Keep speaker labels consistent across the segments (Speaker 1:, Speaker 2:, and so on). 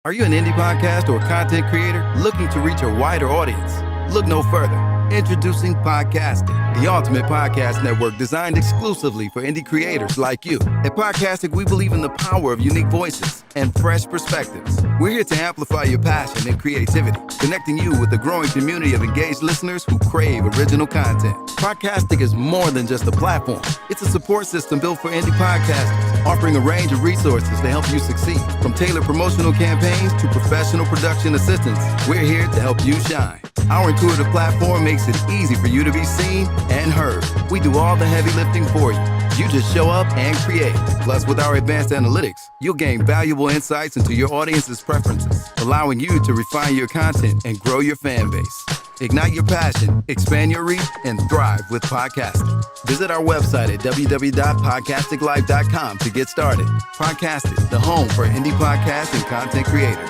Speaker 1: Are you an indie podcast or content creator looking to reach a wider audience? Look no further. Introducing Podcastic, the ultimate podcast network designed exclusively for indie creators like you. At Podcastic, we believe in the power of unique voices and fresh perspectives. We're here to amplify your passion and creativity, connecting you with a growing community of engaged listeners who crave original content. Podcastic is more than just a platform. It's a support system built for indie podcasters, offering a range of resources to help you succeed. From tailored promotional campaigns to professional production assistance, we're here to help you shine. Our intuitive platform makes it easy for you to be seen and heard. We do all the heavy lifting for you. You just show up and create. Plus, with our advanced analytics, you'll gain valuable insights into your audience's preferences, allowing you to refine your content and grow your fan base. Ignite your passion, expand your reach, and thrive with podcasting. Visit our website at www.podcasticlife.com to get started. Podcasting, the home for indie podcasts and content creators.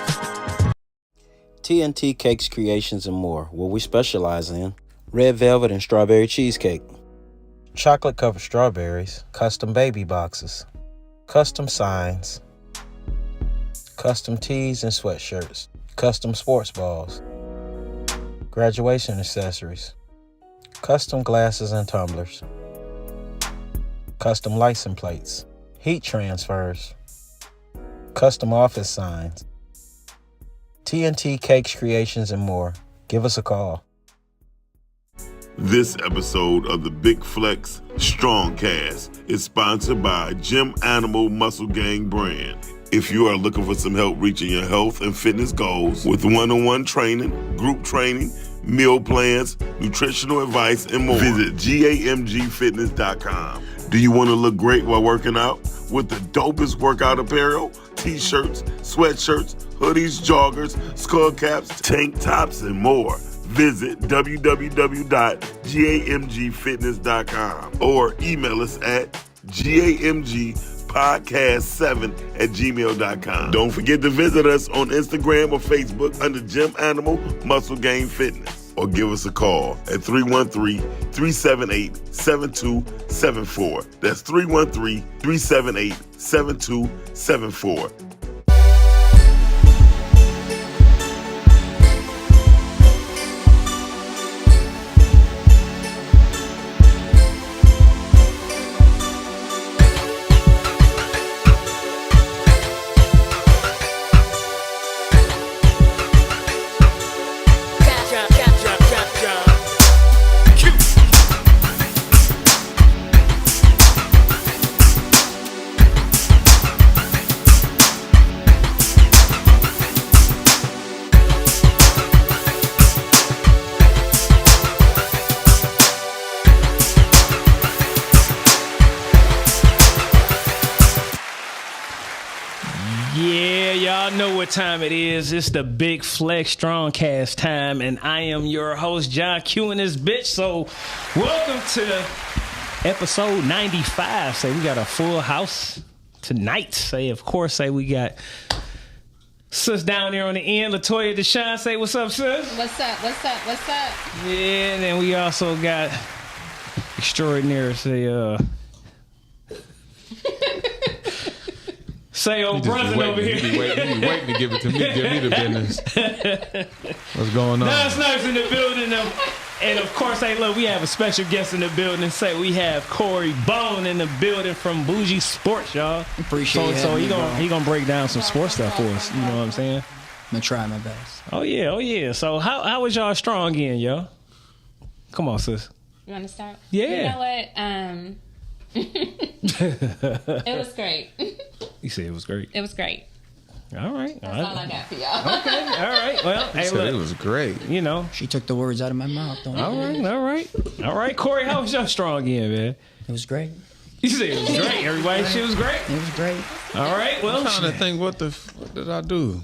Speaker 2: TNT Cakes Creations and More, where we specialize in red velvet and strawberry cheesecake, chocolate covered strawberries, custom baby boxes, custom signs, custom tees and sweatshirts, custom sports balls, graduation accessories, custom glasses and tumblers, custom license plates, heat transfers, custom office signs. TNT Cakes Creations and More. Give us a call.
Speaker 3: This episode of the Big Flex StrongCast is sponsored by Gym Animal Muscle Gang brand. If you are looking for some help reaching your health and fitness goals with one-on-one training, group training, meal plans, nutritional advice, and more, visit GAMGfitness.com. Do you want to look great while working out with the dopest workout apparel, t-shirts, sweatshirts, hoodies, joggers, skull caps, tank tops, and more? Visit www.gamgfitness.com or email us at gamgpodcast7@gmail.com. Don't forget to visit us on Instagram or Facebook under Gym Animal Muscle Gang Fitness. Or give us a call at 313-378-7274. That's 313-378-7274.
Speaker 4: Time it is. It's the Big Flex StrongCast time, and I am your host, John Q, in this bitch. So, welcome to episode 95. Say we got a full house tonight. Say, of course, say we got sis down there on the end, LaToyia, Dashawn. Say, what's up, sis?
Speaker 5: What's up? What's up? What's up?
Speaker 4: Yeah, and then we also got extraordinary. Say old brother over here.
Speaker 6: You be waiting to give it to me. Give me the business. What's going on?
Speaker 4: Now Snipes in the building. And of course, hey, look, we have a special guest in the building. Say we have Corey Bone in the building from Buji Sports, y'all.
Speaker 7: Appreciate it.
Speaker 4: So he gonna break down some sports stuff for us. You know what I'm saying?
Speaker 7: I'm gonna try my best.
Speaker 4: Oh yeah. So how was y'all strong in, yo? Come on, sis.
Speaker 5: You want to start?
Speaker 4: Yeah.
Speaker 5: You know what? It was great.
Speaker 4: You said it was great.
Speaker 5: It was great.
Speaker 4: All right.
Speaker 5: That's all I got for y'all.
Speaker 4: Okay. All right. Well, hey, look,
Speaker 6: it was great.
Speaker 4: You know.
Speaker 7: She took the words out of my mouth.
Speaker 4: All right. Corey, how was your strong in, man?
Speaker 7: It was great.
Speaker 4: You said it was great. Everybody, shit was great.
Speaker 7: It was great.
Speaker 4: All right. Well,
Speaker 6: I'm trying to think, what did I do?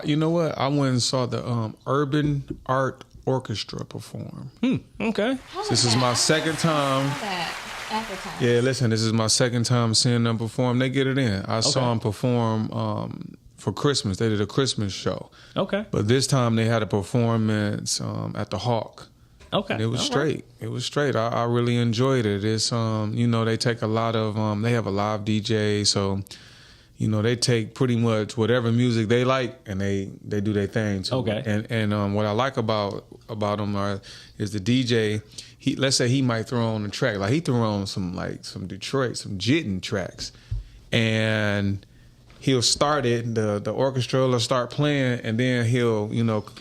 Speaker 6: You know what? I went and saw the Urban Art Orchestra perform.
Speaker 4: Okay.
Speaker 6: This is my second time. Yeah, listen, this is my second time seeing them perform. They get it in. I saw them perform for Christmas. They did a Christmas show.
Speaker 4: Okay.
Speaker 6: But this time they had a performance at the Hawk.
Speaker 4: Okay.
Speaker 6: And it was straight. Right. It was straight. I really enjoyed it. It's they take a lot of they have a live DJ, so they take pretty much whatever music they like and they do their thing too.
Speaker 4: Okay.
Speaker 6: And what I like about them is the DJ. Let's say he might throw on a track, like he threw on some Detroit, some jitting tracks, and he'll start it. The orchestra will start playing, and then he'll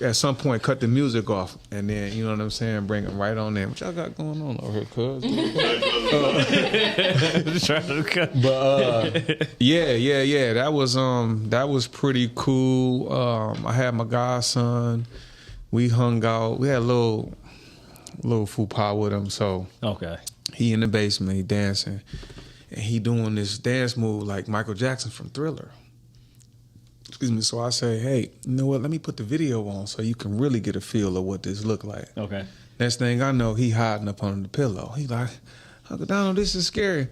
Speaker 6: at some point cut the music off, and then you know what I'm saying, bring it right on in. What y'all got going on over here, cuz? But yeah. That was pretty cool. I had my godson. We hung out. We had a little fupa with him. So
Speaker 4: Okay.
Speaker 6: he in the basement, he dancing, and he doing this dance move like Michael Jackson from Thriller. Excuse me. So I say, hey, you know what? Let me put the video on so you can really get a feel of what this look like.
Speaker 4: Okay.
Speaker 6: Next thing I know, he hiding up under the pillow. He like, Uncle Donald, this is scary.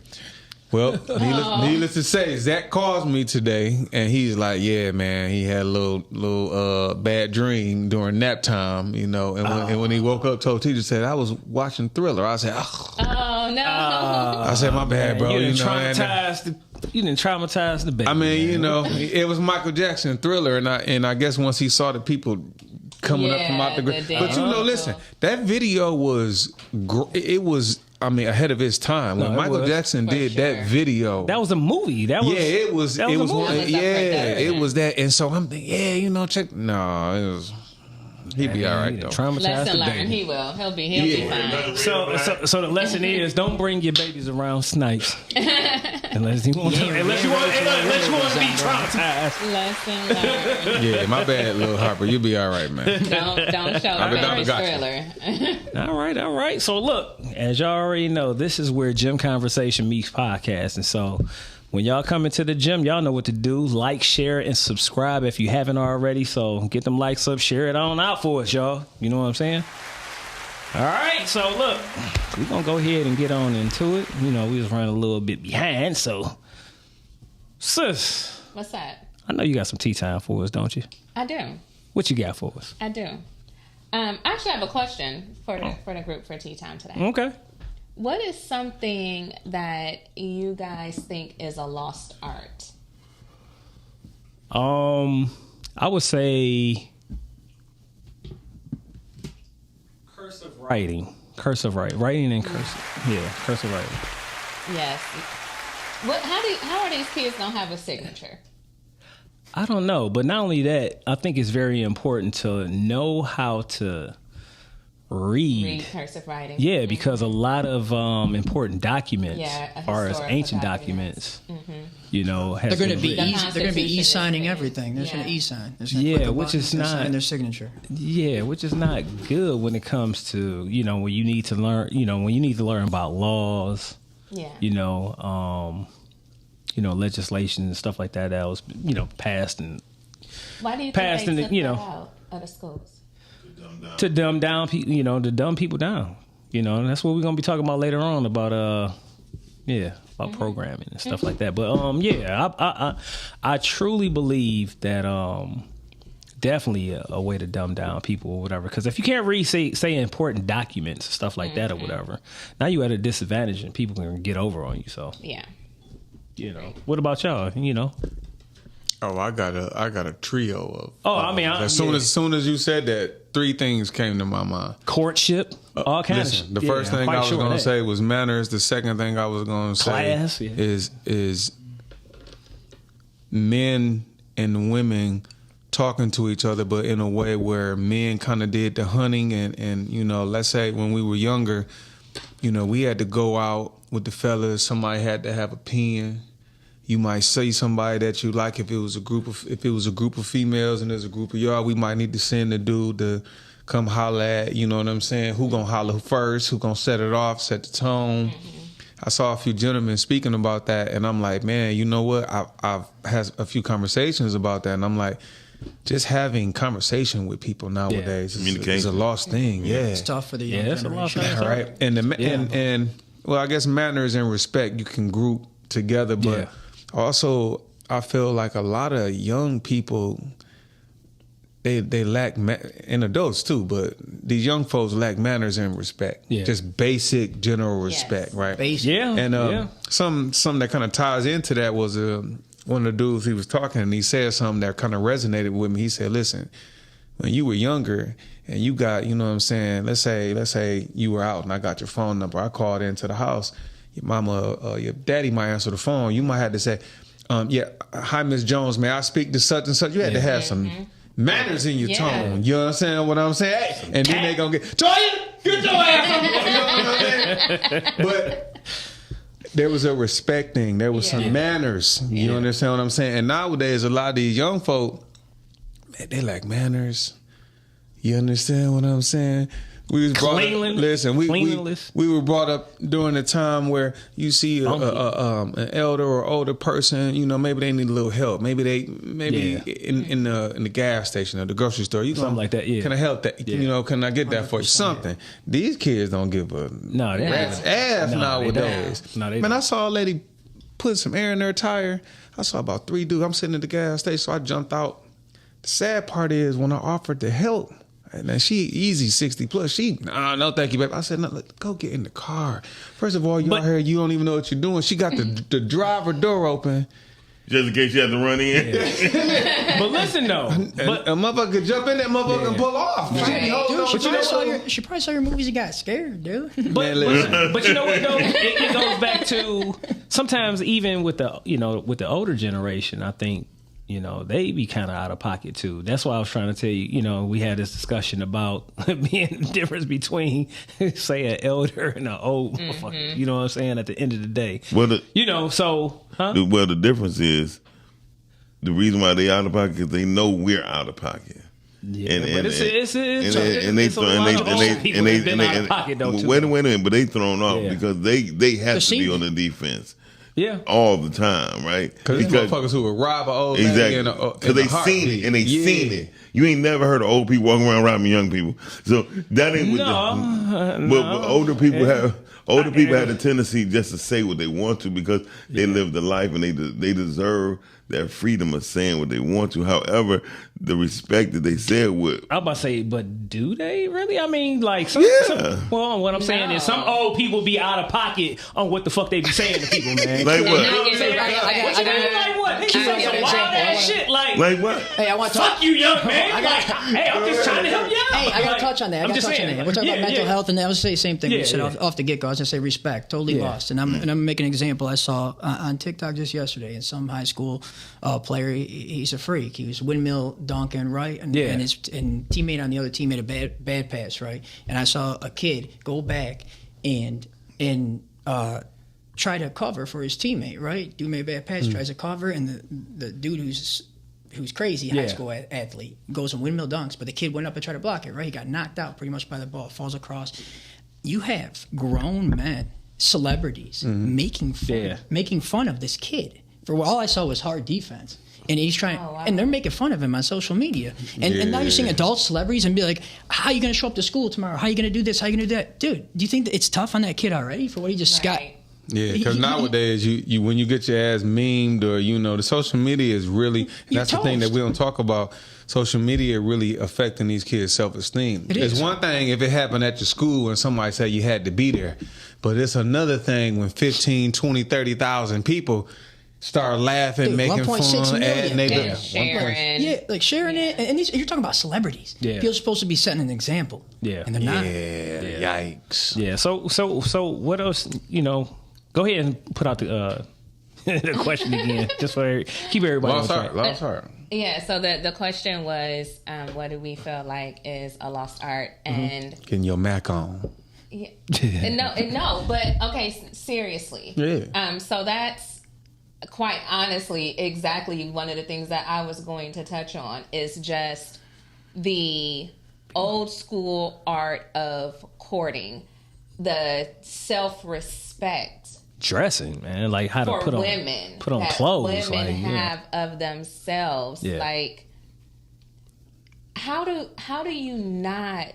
Speaker 6: Well, needless to say, Zach calls me today, and he's like, yeah, man, he had a little bad dream during nap time, and when he woke up, told teacher, said, I was watching Thriller. I said,
Speaker 5: Oh no.
Speaker 6: I said, my bad, bro.
Speaker 4: You didn't traumatize the baby.
Speaker 6: I mean, it was Michael Jackson Thriller, and I guess once he saw the people coming up from out the grave. But listen, that video was ahead of its time. When Michael Jackson did that video,
Speaker 4: that was a movie. It was
Speaker 6: that. And so I'm thinking, check. No, it was. He'd be all right though.
Speaker 5: Lesson learned. He will. He'll be fine.
Speaker 4: So the lesson is, don't bring your babies around Snipes unless you want to be traumatized.
Speaker 5: Lesson learned.
Speaker 6: Yeah, my bad, little Harper. You'll be all right, man.
Speaker 5: Don't show the Thriller.
Speaker 4: All right. So look, as y'all already know, this is where Gym Conversation meets podcast, and so when y'all come into the gym, y'all know what to do. Like, share, and subscribe if you haven't already. So get them likes up, share it on out for us, y'all. You know what I'm saying? All right, so look, we're going to go ahead and get on into it. We was running a little bit behind, so sis.
Speaker 5: What's that?
Speaker 4: I know you got some tea time for us, don't you?
Speaker 5: I do.
Speaker 4: What you got for us?
Speaker 5: I do. I actually have a question for the group for tea time today.
Speaker 4: Okay.
Speaker 5: What is something that you guys think is a lost art?
Speaker 4: I would say cursive writing. Writing and cursive. Yeah, cursive writing.
Speaker 5: Yes. How are these kids gonna have a signature?
Speaker 4: I don't know, but not only that, I think it's very important to know how to read
Speaker 5: cursive writing.
Speaker 4: Yeah, because a lot of important documents, as far as ancient documents,
Speaker 7: they're going to be e-signing everything. There's going to e-sign.
Speaker 4: Which is not
Speaker 7: sign their signature.
Speaker 4: Yeah, which is not good when it comes to when you need to learn. When you need to learn about laws. Yeah. Legislation and stuff like that was passed and
Speaker 5: why do you think they took that out of the schools?
Speaker 4: To dumb down people, to dumb people down. And that's what we're gonna be talking about later on about programming and stuff like that. But I truly believe that definitely a way to dumb down people or whatever. Because if you can't read say important documents and stuff like that or whatever, now you at a disadvantage and people can get over on you. So what about y'all?
Speaker 6: Oh, I got a trio of. As soon as you said that, three things came to my mind:
Speaker 4: courtship, all kinds.
Speaker 6: The first thing I was going to say was manners. The second thing I was going to say is men and women talking to each other, but in a way where men kind of did the hunting and let's say when we were younger, we had to go out with the fellas. Somebody had to have a pen. You might say somebody that you like. If it was a group of females and there's a group of y'all, we might need to send the dude to come holler at. You know what I'm saying? Who gonna holler first? Who gonna set it off? Set the tone? I saw a few gentlemen speaking about that, and I'm like, man, you know what? I've had a few conversations about that, and I'm like, just having conversation with people nowadays is a lost thing. Yeah,
Speaker 7: it's tough for the young generation.
Speaker 6: Right, and I guess manners and respect you can group together, but also I feel like a lot of young people they lack and adults too, but these young folks lack manners and respect. Just basic general respect, right?
Speaker 7: Basic.
Speaker 6: Some that kind of ties into that was one of the dudes, he was talking and he said something that kind of resonated with me. He said, listen, when you were younger and you got, you know what I'm saying, let's say you were out and I got your phone number. I called into the house. Your mama, your daddy might answer the phone. You might have to say, hi, Miss Jones, may I speak to such and such? You had to have some manners in your tone. You understand what I'm saying? Hey, and then they gonna get, Toya, get your ass up. You know what I'm saying? But there was a respecting. There was some manners. You understand what I'm saying? And nowadays, a lot of these young folk, man, they lack manners. You understand what I'm saying? We was brought up, listen, we were brought up during a time where you see an elder or older person, you know, maybe they need a little help. Maybe in the gas station or the grocery store, you something like that. Yeah, can I help that? You know, can I get that for you? Something. These kids don't give a rat's ass nowadays. Man, I saw a lady put some air in her tire. I saw about 3 dudes. I'm sitting at the gas station, so I jumped out. The sad part is when I offered to help. And then she easy 60 plus. She no thank you, baby. I said, no, look, go get in the car. First of all, you out here, you don't even know what you're doing. She got the driver door open.
Speaker 3: Just in case you have to run in.
Speaker 4: Yeah. But listen though,
Speaker 6: a motherfucker could jump in that motherfucker and pull off.
Speaker 7: Dude, she probably saw your movies and got scared, dude.
Speaker 4: But you know what though? It goes back to sometimes even with the older generation, I think, you know, they be kind of out of pocket too. That's why I was trying to tell you, you know, we had this discussion about being the difference between, say, an elder and an old motherfucker. You know what I'm saying? At the end of the day.
Speaker 3: Well,
Speaker 4: the
Speaker 3: difference is the reason why they out of pocket is they know we're out of pocket.
Speaker 4: Yeah, but it's
Speaker 3: wait a minute, but they thrown off because they have to be on the defense.
Speaker 4: Yeah,
Speaker 3: all the time, right?
Speaker 6: Because these motherfuckers who would rob an old lady
Speaker 3: because they seen it and they seen it. You ain't never heard of old people walking around robbing young people. So that ain't but older people have a tendency just to say what they want to because they live the life and they deserve that freedom of saying what they want to. However, the respect that they say it with.
Speaker 4: I was about to say, but do they really? I mean, like, what I'm saying is some old people be out of pocket on what the fuck they be saying to people, man.
Speaker 3: Like what?
Speaker 4: Like what? Some wild ass shit.
Speaker 3: Like what?
Speaker 7: Hey, I want to
Speaker 4: fuck you, young man. Hey, I'm just trying to help you out.
Speaker 7: Hey, I gotta touch on that. We're talking about mental health, and I was say the same thing we said off the get go. I was gonna say respect, totally lost. And I'm making an example. I saw on TikTok just yesterday, and some high school player. He's a freak. He was windmill donking, right? And his teammate on the other team made a bad pass, right? And I saw a kid go back and try to cover for his teammate, right? Dude made a bad pass, tries to cover, and the dude who's crazy, high school athlete, goes and windmill dunks, but the kid went up and tried to block it, right? He got knocked out pretty much by the ball, falls across. You have grown men, celebrities, making fun of this kid. For all I saw was hard defense. And he's trying, and they're making fun of him on social media. And now you're seeing adult celebrities and be like, how are you going to show up to school tomorrow? How are you going to do this? How are you going to do that? Dude, do you think that it's tough on that kid already for what he just got?
Speaker 6: Yeah, because nowadays, you when you get your ass memed or, you know, the social media is really, that's the thing that we don't talk about. Social media really affecting these kids' self-esteem. It's one thing if it happened at your school and somebody said you had to be there. But it's another thing when 15, 20, 30,000 people start laughing, making fun, adding
Speaker 5: sharing.
Speaker 7: Yeah, like sharing it. And you're talking about celebrities. Yeah. People are supposed to be setting an example. Yeah. And they're not.
Speaker 6: Yeah, yikes.
Speaker 4: Yeah, so what else, you know, go ahead and put out the question again, just for keep everybody on track.
Speaker 6: Lost art.
Speaker 5: Yeah, so the question was, what do we feel like is a lost art? And
Speaker 6: getting your Mac on.
Speaker 5: Yeah. No, but okay, seriously.
Speaker 6: Yeah.
Speaker 5: So that's quite honestly exactly one of the things that I was going to touch on is just the old school art of courting, the self-respect.
Speaker 4: Dressing, man, like how to put on clothes,
Speaker 5: women have of themselves. Like, how do you not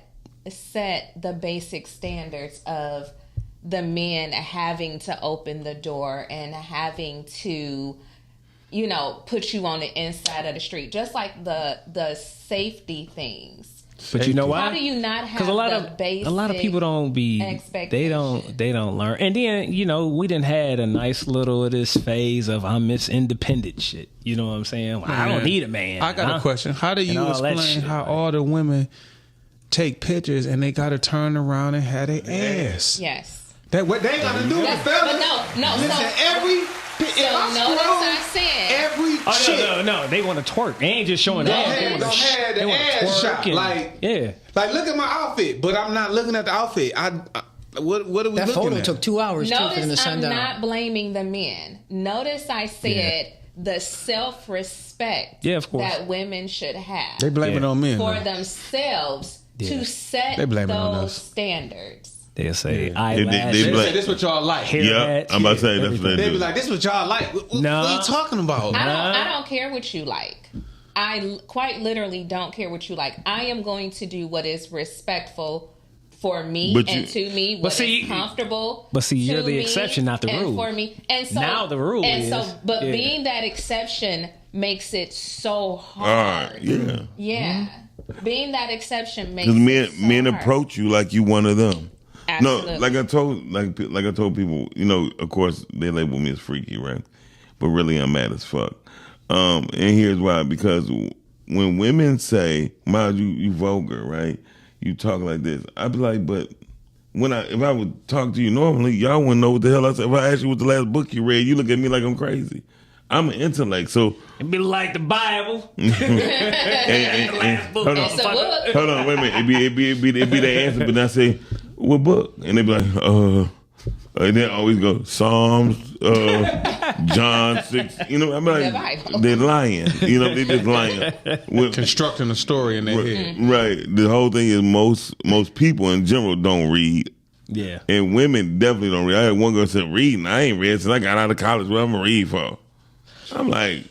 Speaker 5: set the basic standards of the men having to open the door and having to, you know, put you on the inside of the street, just like the safety things
Speaker 4: But you know why?
Speaker 5: How do you not have
Speaker 4: a lot of people don't be they don't learn. And then, you know, we done had a nice little of this phase of I'm Miss Independent shit. You know what I'm saying? I don't need a man.
Speaker 6: I got a question. How do you explain how all the women take pictures and they gotta turn around and have their ass?
Speaker 5: Yes.
Speaker 6: That what they gotta do, fellas.
Speaker 5: But no.
Speaker 6: Listen, every chick.
Speaker 4: No. They want to twerk. They ain't just showing
Speaker 6: They
Speaker 4: ass.
Speaker 6: want the ass shot. Like look at my outfit, but I'm not looking at the outfit. What are we looking at?
Speaker 7: That photo took 2 hours for them to
Speaker 5: Notice
Speaker 7: send
Speaker 5: I'm
Speaker 7: out.
Speaker 5: not blaming the men. Notice I said the self-respect that women should have.
Speaker 6: They blame it on men
Speaker 5: for themselves to set those standards.
Speaker 4: They'll say
Speaker 3: eyelashes.
Speaker 6: They say this what y'all like.
Speaker 3: Yeah, I'm about to say that's what they do.
Speaker 6: They be like, this what y'all like. What are you talking about?
Speaker 5: I don't care what you like. I quite literally don't care what you like. I am going to do what is respectful for me to me, what is comfortable.
Speaker 4: But see, you're the exception, not the rule.
Speaker 5: For me, and so
Speaker 4: now the rule is.
Speaker 5: Being that exception makes it so hard. Yeah. Being that exception makes it so
Speaker 3: men
Speaker 5: hard.
Speaker 3: approach you like you one of them.
Speaker 5: Absolutely.
Speaker 3: No, like I told people, you know, of course they label me as freaky, right? But really I'm mad as fuck. And here's why: because when women say, "Miles, you vulgar," right? You talk like this. I'd be like, but if I would talk to you normally, y'all wouldn't know what the hell I said. If I ask you what the last book you read, you look at me like I'm crazy. I'm an intellect, so
Speaker 4: it'd be like the Bible.
Speaker 3: Hold on, wait a minute. It'd be the answer, but I say, what book? And they'd be like, and then always go Psalms, John 6. You know, I'm like, they're lying. You know, they're just lying.
Speaker 6: Constructing a story in their head.
Speaker 3: Right. The whole thing is most people in general don't read.
Speaker 4: Yeah.
Speaker 3: And women definitely don't read. I had one girl said, reading. I ain't read since I got out of college. What I'm going to read for? I'm like,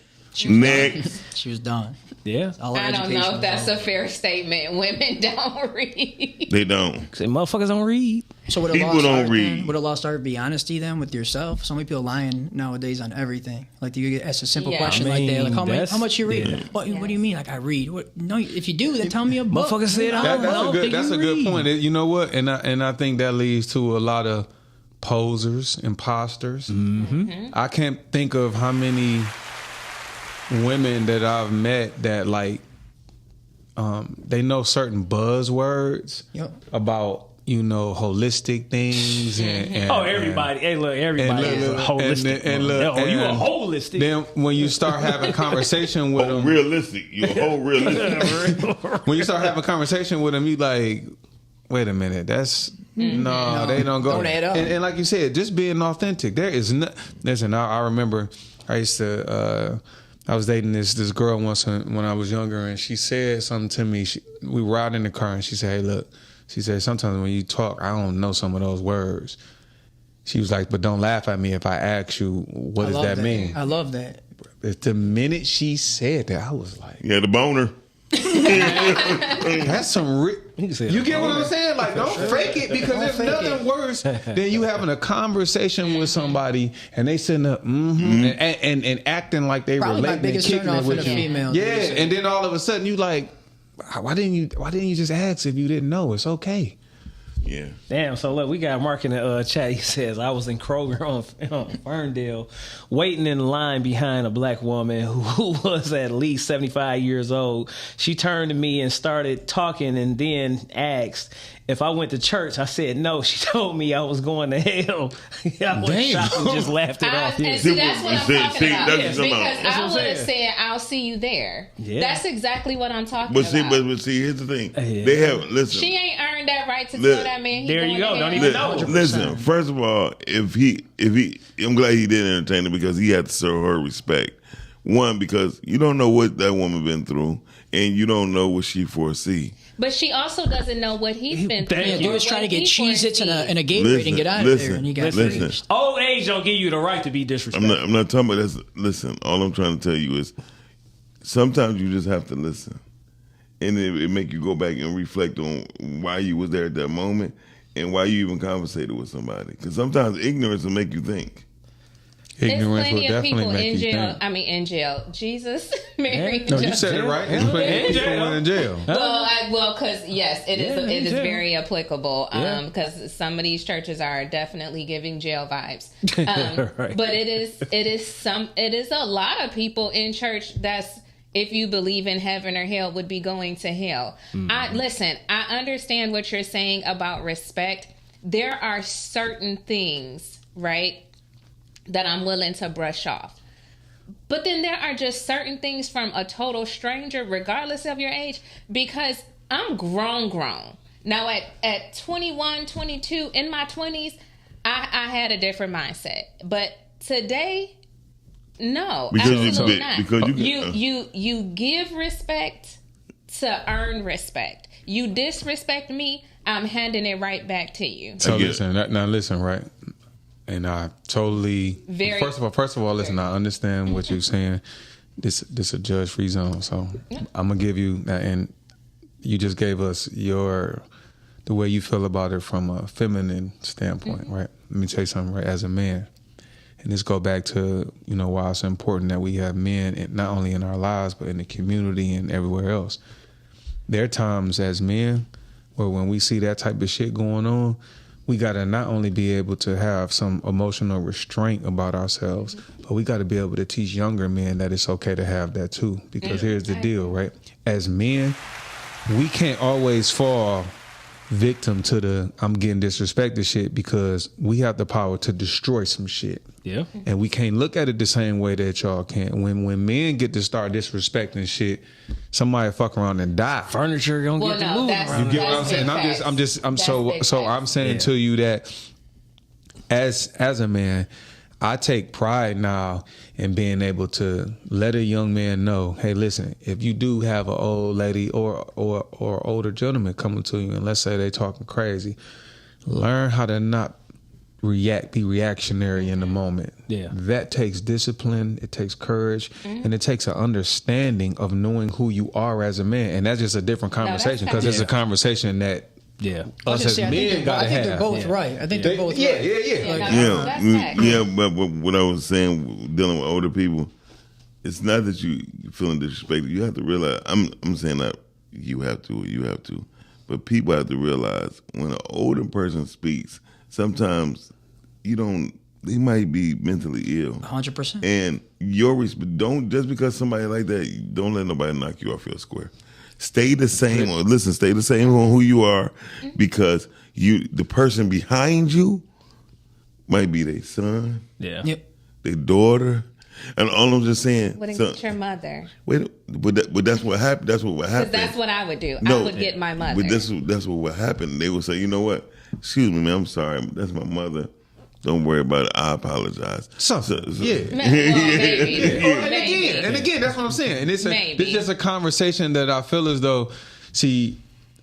Speaker 3: next.
Speaker 7: She was done.
Speaker 4: Yeah.
Speaker 5: I don't know if that's a fair statement. Women don't read.
Speaker 3: They don't.
Speaker 4: Say motherfuckers don't read.
Speaker 7: So would
Speaker 3: people don't read.
Speaker 7: Would a law start be honesty then with yourself? So many people lying nowadays on everything. Like you get asked a simple question like that, like how much you read? Yeah. What do you mean? Like I read? No, if you do, then tell me a book.
Speaker 4: Motherfuckers said
Speaker 6: that's a good point. You know what? And I think that leads to a lot of posers, imposters.
Speaker 4: Mm-hmm.
Speaker 6: I can't think of how many women that I've met that like they know certain buzzwords about, you know, holistic things and
Speaker 4: everybody. Hey, look, everybody is holistic. You a holistic.
Speaker 6: Then when you start having conversation with them,
Speaker 3: realistic. You a whole realistic.
Speaker 6: When you start having conversation with them, you like, wait a minute, that's no, they don't go.
Speaker 7: Don't add up.
Speaker 6: And like you said, just being authentic. There is no. Listen, I remember I used to. I was dating this girl once when I was younger, and she said something to me. We were out in the car, and she said, "Hey, look," she said, "sometimes when you talk, I don't know some of those words." She was like, "But don't laugh at me if I ask you what does that mean."
Speaker 7: I love that.
Speaker 6: The minute she said that, I was like,
Speaker 3: "Yeah, the boner."
Speaker 6: That's some. You get what I'm saying? Like, don't fake it, because there's nothing worse than you having a conversation with somebody and they sitting up and acting like they
Speaker 7: probably
Speaker 6: relating
Speaker 7: my biggest
Speaker 6: and kicking
Speaker 7: turn
Speaker 6: it
Speaker 7: off
Speaker 6: with
Speaker 7: in a
Speaker 6: you.
Speaker 7: female.
Speaker 6: Yeah, and then all of a sudden you like, why didn't you just ask if you didn't know? It's okay.
Speaker 3: Yeah.
Speaker 4: Damn. So look, we got Mark in the chat. He says, I was in Kroger on Ferndale, waiting in line behind a black woman who was at least 75 years old. She turned to me and started talking, and then asked if I went to church. I said no. She told me I was going to hell. I was shocked and just laughed it off.
Speaker 5: And see, that's what I'm talking about.
Speaker 3: Because
Speaker 5: I would have said, "I'll see you there." Yeah. That's exactly what I'm talking about.
Speaker 3: But see, here's the thing. They have listen.
Speaker 5: She ain't earned that right to tell that man.
Speaker 4: There you go. Don't even know.
Speaker 3: Listen. First of all, if he, I'm glad he did entertain her, because he had to show her respect. One, because you don't know what that woman been through, and you don't know what she foresee.
Speaker 5: But she also doesn't know what he's been through.
Speaker 7: Yeah, dude was trying to get Cheez-Its and a Gatorade and get out of there, and he got finished.
Speaker 4: Old age don't give you the right to be disrespectful.
Speaker 3: I'm not talking about that. Listen, all I'm trying to tell you is sometimes you just have to listen, and it make you go back and reflect on why you was there at that moment and why you even conversated with somebody. Because sometimes ignorance will make you think.
Speaker 6: Ignorance will
Speaker 5: plenty of
Speaker 6: definitely
Speaker 5: people
Speaker 6: make
Speaker 5: in
Speaker 6: you
Speaker 5: jail.
Speaker 6: think.
Speaker 5: I mean, in jail. Jesus, Mary.
Speaker 6: No, you said it right. In jail.
Speaker 5: Well, because yes, it is
Speaker 4: jail.
Speaker 5: very applicable. Because some of these churches are definitely giving jail vibes.
Speaker 4: Right.
Speaker 5: But it is a lot of people in church that's, if you believe in heaven or hell, would be going to hell. I understand what you're saying about respect. There are certain things, right, that I'm willing to brush off. But then there are just certain things from a total stranger, regardless of your age, because I'm grown. Now at 21, 22, in my 20s, I had a different mindset. But today, no, absolutely not.
Speaker 3: Because
Speaker 5: you give respect to earn respect. You disrespect me, I'm handing it right back to you.
Speaker 6: So listen, right? And I totally first of all, listen. I understand what you're saying. This a judge-free zone, so I'm gonna give you that. And you just gave us the way you feel about it from a feminine standpoint, right? Let me tell you something, right? As a man, and this go back to why it's important that we have men not only in our lives but in the community and everywhere else. There are times as men where when we see that type of shit going on, we got to not only be able to have some emotional restraint about ourselves, but we got to be able to teach younger men that it's okay to have that too. Because here's the deal, right? As men, we can't always fall victim to the I'm getting disrespected shit, because we have the power to destroy some shit.
Speaker 4: Yeah.
Speaker 6: And we can't look at it the same way that y'all can. When men get to start disrespecting shit, somebody fuck around and die.
Speaker 4: Furniture gonna get to move around.
Speaker 6: You get what I'm saying? I'm saying to you that as a man, I take pride now in being able to let a young man know, hey, listen, if you do have an old lady or older gentleman coming to you, and let's say they talking crazy, learn how to not be reactionary in the moment.
Speaker 4: Yeah.
Speaker 6: That takes discipline, it takes courage, and it takes an understanding of knowing who you are as a man. And that's just a different conversation, because it's a conversation that us as men gotta have.
Speaker 7: I think they're both right. I think they're both right.
Speaker 3: But what I was saying, dealing with older people, it's not that you feeling disrespected. You have to realize, I'm saying that you have to, but people have to realize when an older person speaks, sometimes they might be mentally ill.
Speaker 7: 100%.
Speaker 3: And don't, just because somebody like that, don't let nobody knock you off your square. Stay the same, stay the same on who you are, because the person behind you might be their son, their daughter. And all I'm just saying,
Speaker 5: wouldn't get your mother.
Speaker 3: Wait, but that's what happened. That's what would happen.
Speaker 5: That's what I would do. I would get my mother.
Speaker 3: But that's what would happen. They would say, you know what? Excuse me, man. I'm sorry. That's my mother. Don't worry about it. I apologize.
Speaker 5: Maybe.
Speaker 6: And again, that's what I'm saying. And it's just a conversation that I feel as though, see,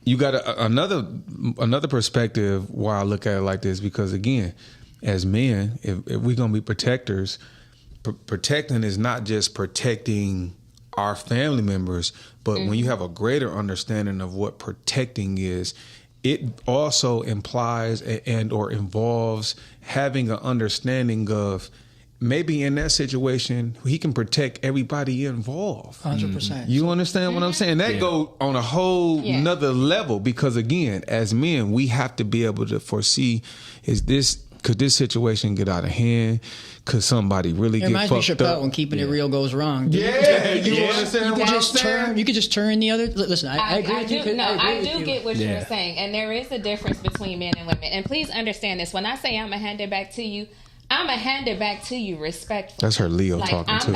Speaker 6: you got another perspective why I look at it like this, because again, as men, if we're gonna be protectors, protecting is not just protecting our family members, but when you have a greater understanding of what protecting is, it also implies and or involves having an understanding of maybe in that situation he can protect everybody involved.
Speaker 7: 100%.
Speaker 6: You understand what I'm saying? That go on a whole nother level, because again, as men, we have to be able to foresee, could this situation get out of hand? Could somebody really get fucked up?
Speaker 7: It reminds me of Chappelle when keeping it real goes wrong.
Speaker 6: You understand what I'm saying?
Speaker 7: You could just turn the other. Listen, I agree with you.
Speaker 5: I do get what you're saying, and there is a difference between men and women. And please understand this: when I say I'm gonna hand it back to you, I'm gonna hand it back to you respectfully.
Speaker 6: That's her Leo talking too.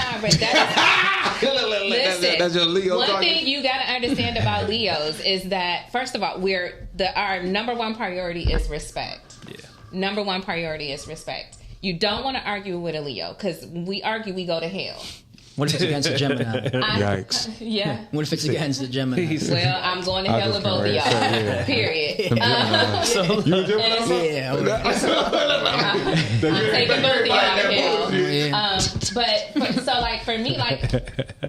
Speaker 5: Listen,
Speaker 6: that's your Leo
Speaker 5: one
Speaker 6: talking.
Speaker 5: thing you gotta understand about Leos is that, first of all, our number one priority is respect. Number one priority is respect. You don't want to argue with a Leo, because we argue, we go to hell.
Speaker 7: What if it's against the Gemini?
Speaker 6: Yikes.
Speaker 5: Yeah.
Speaker 7: What if it's against the Gemini?
Speaker 5: Well, I'm going to hell with both of y'all. Period.
Speaker 6: So you a Gemini?
Speaker 7: Yeah.
Speaker 5: I'm taking both of y'all to hell. So like for me, like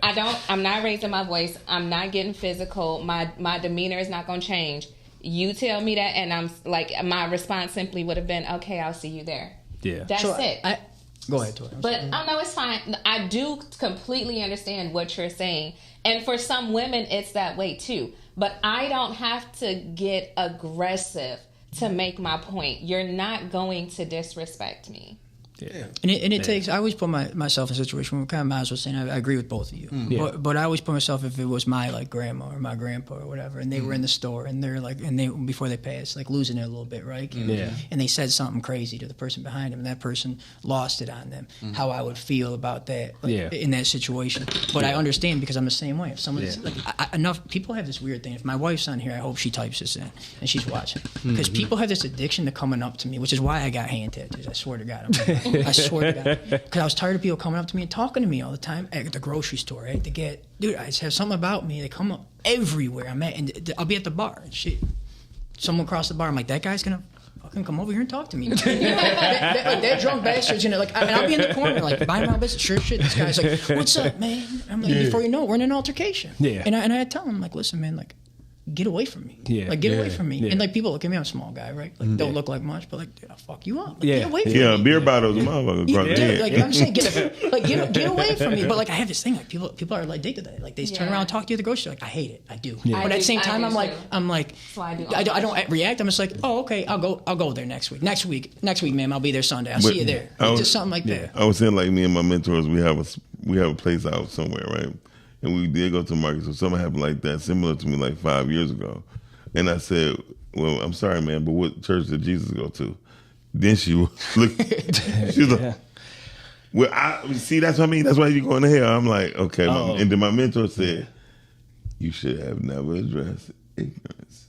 Speaker 5: I'm not raising my voice. I'm not getting physical. My demeanor is not going to change. You tell me that, and I'm like, my response simply would have been, okay, I'll see you there.
Speaker 4: Yeah.
Speaker 5: That's it.
Speaker 7: Go ahead, Toy.
Speaker 5: But no, it's fine. I do completely understand what you're saying. And for some women, it's that way too. But I don't have to get aggressive to make my point. You're not going to disrespect me.
Speaker 7: Yeah. And it takes, I always put myself in a situation where kind of might as well saying I agree with both of you. But I always put myself, if it was my like grandma or my grandpa or whatever, and they were in the store and they're like, and they, before they passed, like losing it a little bit, right? And they said something crazy to the person behind them and that person lost it on them. How I would feel about that in that situation. But I understand because I'm the same way. If someone's like, enough people have this weird thing. If my wife's on here, I hope she types this in and she's watching. Because people have this addiction to coming up to me, which is why I got hand tattoos. I swear to God. I swear to God. Because I was tired of people coming up to me and talking to me all the time at the grocery store. I just have something about me. They come up everywhere I'm at. And I'll be at the bar and shit. Someone across the bar, I'm like, that guy's going to fucking come over here and talk to me. that drunk bastard's going to, like, and I'll be in the corner, like, buying my business. Sure shit. This guy's like, what's up, man? I'm like, before you know it, we're in an altercation. And I tell him, like, listen, man, like, get away from me. Like, get away from me. And, like, people look at me, I'm a small guy, right? Like, don't look like much, but, like, dude, I'll fuck you up. Like, get away from me.
Speaker 3: Yeah, beer bottles, motherfuckers.
Speaker 7: Like, I'm saying, get away from me. But, like, I have this thing, like, people are, like, addicted to that. Like, they turn around and talk to you at the grocery store. Like, I hate it. I do. But at the same time, I'm like, I don't react. I'm just like, oh, okay, I'll go there next week. Next week, ma'am, I'll be there Sunday. I'll see you there. Just something like that.
Speaker 3: I was saying, like, me and my mentors, we have a place out somewhere, right? And we did go to the market. So something happened like that, similar to me, like 5 years ago. And I said, well, I'm sorry, man, but what church did Jesus go to? Then she was like, well, see, that's what I mean. That's why you're going to hell. I'm like, okay. And then my mentor said, you should have never addressed ignorance.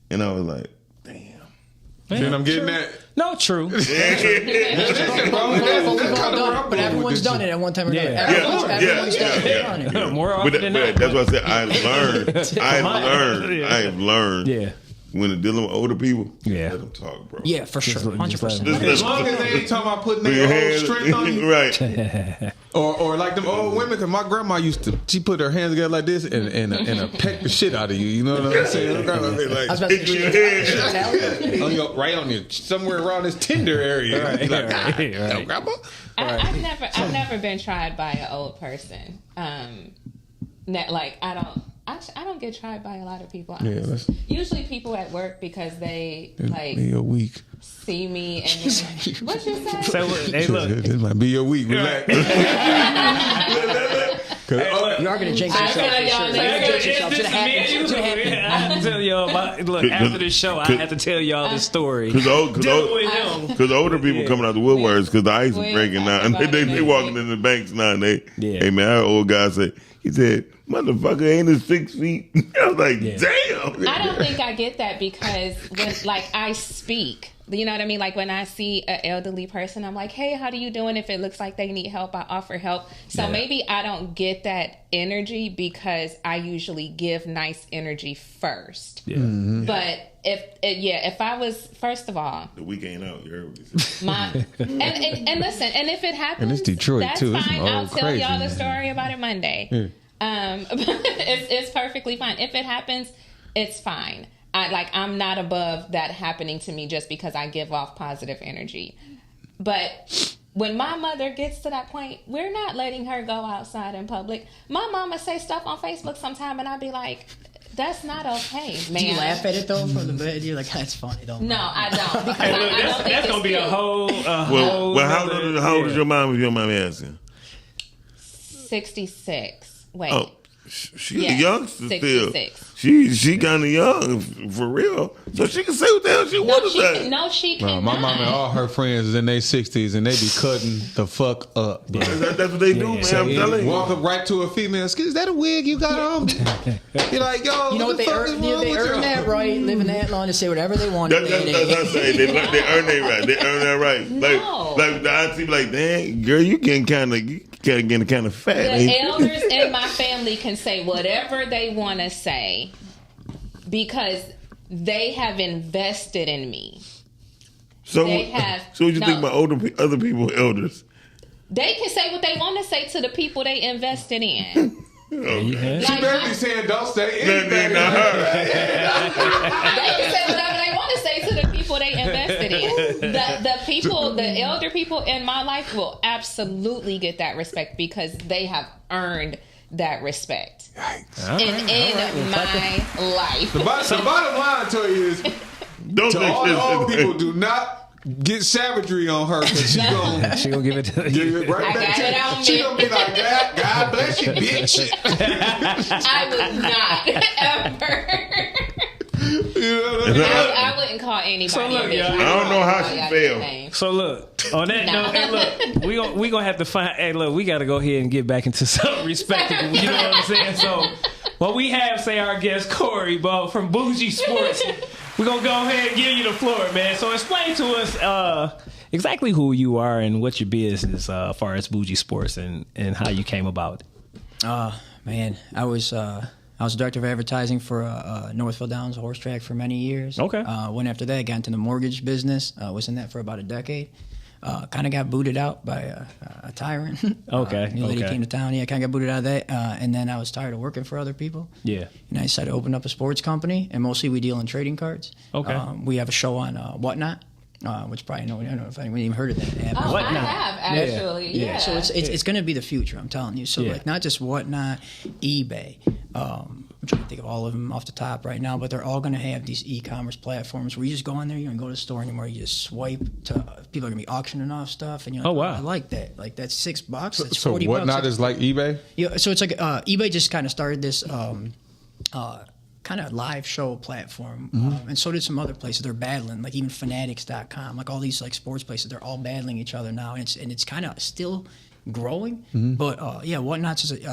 Speaker 3: And I was like, damn.
Speaker 6: Then I'm getting that.
Speaker 4: No, true.
Speaker 7: But everyone's done it at one time or another. Everyone's done it.
Speaker 4: More often than not.
Speaker 3: That's what I said. I have learned.
Speaker 4: Yeah.
Speaker 3: When they're dealing with older people, let them talk, bro.
Speaker 7: Yeah, for sure. 100%.
Speaker 6: As long as they ain't talking about putting their whole strength on you.
Speaker 3: Right.
Speaker 6: Or like them old women, because my grandma she put her hands together like this and peck the shit out of you. You know what I'm saying?
Speaker 7: I was about to say,
Speaker 6: right on your, somewhere around this tender area.
Speaker 4: Right.
Speaker 6: Grandma?
Speaker 5: I've never been tried by an old person. I don't get tried by a lot of people. Usually people at work because they like
Speaker 6: be a week.
Speaker 5: See me and what you say?
Speaker 4: So, hey, look,
Speaker 6: this might be your week. Relax.
Speaker 7: You are going to jinx yourself.
Speaker 4: I have to tell y'all about. Look, after the show, I have to tell y'all the story.
Speaker 3: Because older people coming out the woodworks because the ice is breaking now, and they walking in the banks now, and hey man, our old guy said. He said, motherfucker, ain't it 6 feet? I was like, damn.
Speaker 5: I don't think I get that because when, like, I speak, you know what I mean? Like, when I see an elderly person, I'm like, hey, how do you doing? If it looks like they need help, I offer help. So maybe I don't get that energy because I usually give nice energy first. Yeah. Mm-hmm. But if I was, first of all,
Speaker 3: the week ain't out. You heard
Speaker 5: and listen, and if it happens,
Speaker 6: and it's Detroit
Speaker 5: that's
Speaker 6: too.
Speaker 5: fine. I'll tell
Speaker 6: crazy,
Speaker 5: y'all the story about it Monday. It's perfectly fine. If it happens, it's fine. I'm not above that happening to me just because I give off positive energy. But when my mother gets to that point, we're not letting her go outside in public. My mama say stuff on Facebook sometime, and I'd be like, that's not okay, man.
Speaker 7: Do you laugh at it though from the bed? You're like, that's funny. Don't.
Speaker 5: No, I don't. Because I don't think
Speaker 4: that's gonna be a whole.
Speaker 3: How old is your mom? If your mom asking?
Speaker 5: 66. Wait.
Speaker 3: Oh, she a youngster
Speaker 5: 66.
Speaker 3: still. She kind of young for real, so she can say what the hell she want to say.
Speaker 5: No, she can't.
Speaker 6: My mom and all her friends is in their 60s, and they be cutting the fuck up. Bro.
Speaker 3: That's what they do, man. I'm telling you.
Speaker 6: Walk up right to a female. Is that a wig you got on? You're like, yo,
Speaker 7: you know what they earn? They earn that right, living that long to say whatever they want.
Speaker 3: That's what I say. They earn that right. They earn that right. Like the auntie, like, dang, girl, you getting kind of fat.
Speaker 5: The elders in my family can say whatever they want to say because they have invested in me.
Speaker 3: So what you think about other people, elders?
Speaker 5: They can say what they want to say to the people they invested in.
Speaker 3: Okay.
Speaker 6: She better be saying, don't say anything.
Speaker 3: Not her.
Speaker 5: They can say whatever they want to say to the people people they invested in. The people, the elder people in my life will absolutely get that respect because they have earned that respect. In my life.
Speaker 6: The bottom line, Toya, is to all the old people, do not get savagery on her because she gonna give it to you. Right back to you. She gonna be like, God bless you, bitch.
Speaker 5: I would not ever.
Speaker 6: You know what I mean?
Speaker 5: I wouldn't call anybody.
Speaker 4: So look,
Speaker 5: a bitch.
Speaker 4: y'all,
Speaker 3: I don't know how she failed.
Speaker 4: So look, on that note, hey, look, we gonna have to find. Hey, look, we got to go ahead and get back into something respectable. You know what I'm saying? So, what we have, say, our guest Corey, from Buji Sports. We're gonna go ahead and give you the floor, man. So, explain to us exactly who you are and what your business, as far as Buji Sports, and how you came about it.
Speaker 7: Man, I was director of advertising for Northfield Downs horse track for many years.
Speaker 4: Okay.
Speaker 7: Went after that, got into the mortgage business. Was in that for about a decade. Kind of got booted out by a tyrant.
Speaker 4: Okay.
Speaker 7: New lady came to town. Yeah, kind of got booted out of that. And then I was tired of working for other people.
Speaker 4: Yeah.
Speaker 7: And I decided to open up a sports company, and mostly we deal in trading cards.
Speaker 4: Okay.
Speaker 7: We have a show on Whatnot. Which probably I don't know if anyone even heard of that.
Speaker 5: Oh,
Speaker 4: Whatnot.
Speaker 5: I have actually. Yeah.
Speaker 7: So it's going to be the future. I'm telling you. So like not just Whatnot, eBay. I'm trying to think of all of them off the top right now, but they're all going to have these e-commerce platforms where you just go in there. You don't go to the store anymore. You just swipe to. People are going to be auctioning off stuff, and you're like,
Speaker 4: oh wow,
Speaker 7: I like that. Like that's $6. That's
Speaker 6: so
Speaker 7: $40.
Speaker 6: Whatnot is like eBay.
Speaker 7: Yeah. So it's like eBay just kind of started this. Kind of live show platform, and so did some other places. They're battling, like even Fanatics.com, like all these like sports places. They're all battling each other now, and it's kind of still growing. But Whatnot's is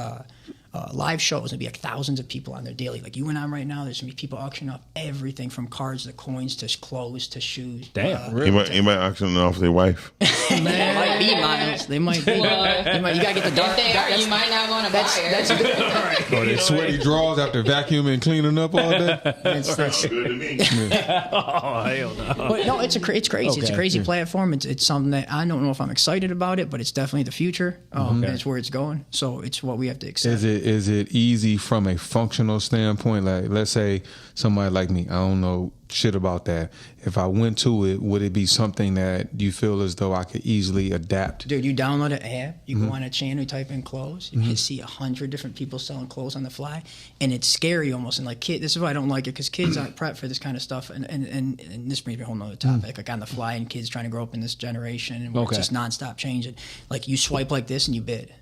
Speaker 7: live shows. There'll be like thousands of people on there daily. Like you and I right now, there's gonna be people auctioning off everything from cards to coins to clothes to shoes.
Speaker 4: Damn,
Speaker 3: really? He might auction off their wife.
Speaker 7: Man, might be Miles. They might be.
Speaker 5: Well,
Speaker 7: you gotta get the dark.
Speaker 5: If they are, you might not want to buy it.
Speaker 7: That's a good point. Right.
Speaker 6: Or they sweaty drawers after vacuuming and cleaning up all day.
Speaker 3: Sounds good to me.
Speaker 4: oh hell no.
Speaker 7: But no, it's crazy.
Speaker 4: Okay.
Speaker 7: It's a crazy platform. It's something that I don't know if I'm excited about it, but it's definitely the future. And it's where it's going. So it's what we have to accept.
Speaker 6: Is it easy from a functional standpoint? Like, let's say somebody like me, I don't know shit about that. If I went to it, would it be something that you feel as though I could easily adapt?
Speaker 7: Dude, you download an app, you go on a channel, you type in clothes, you can see 100 different people selling clothes on the fly, and it's scary almost. And like this is why I don't like it, because kids aren't prepped for this kind of stuff. And this brings me a whole nother topic, like on the fly and kids trying to grow up in this generation and where it's just nonstop changing. Like you swipe like this and you bid.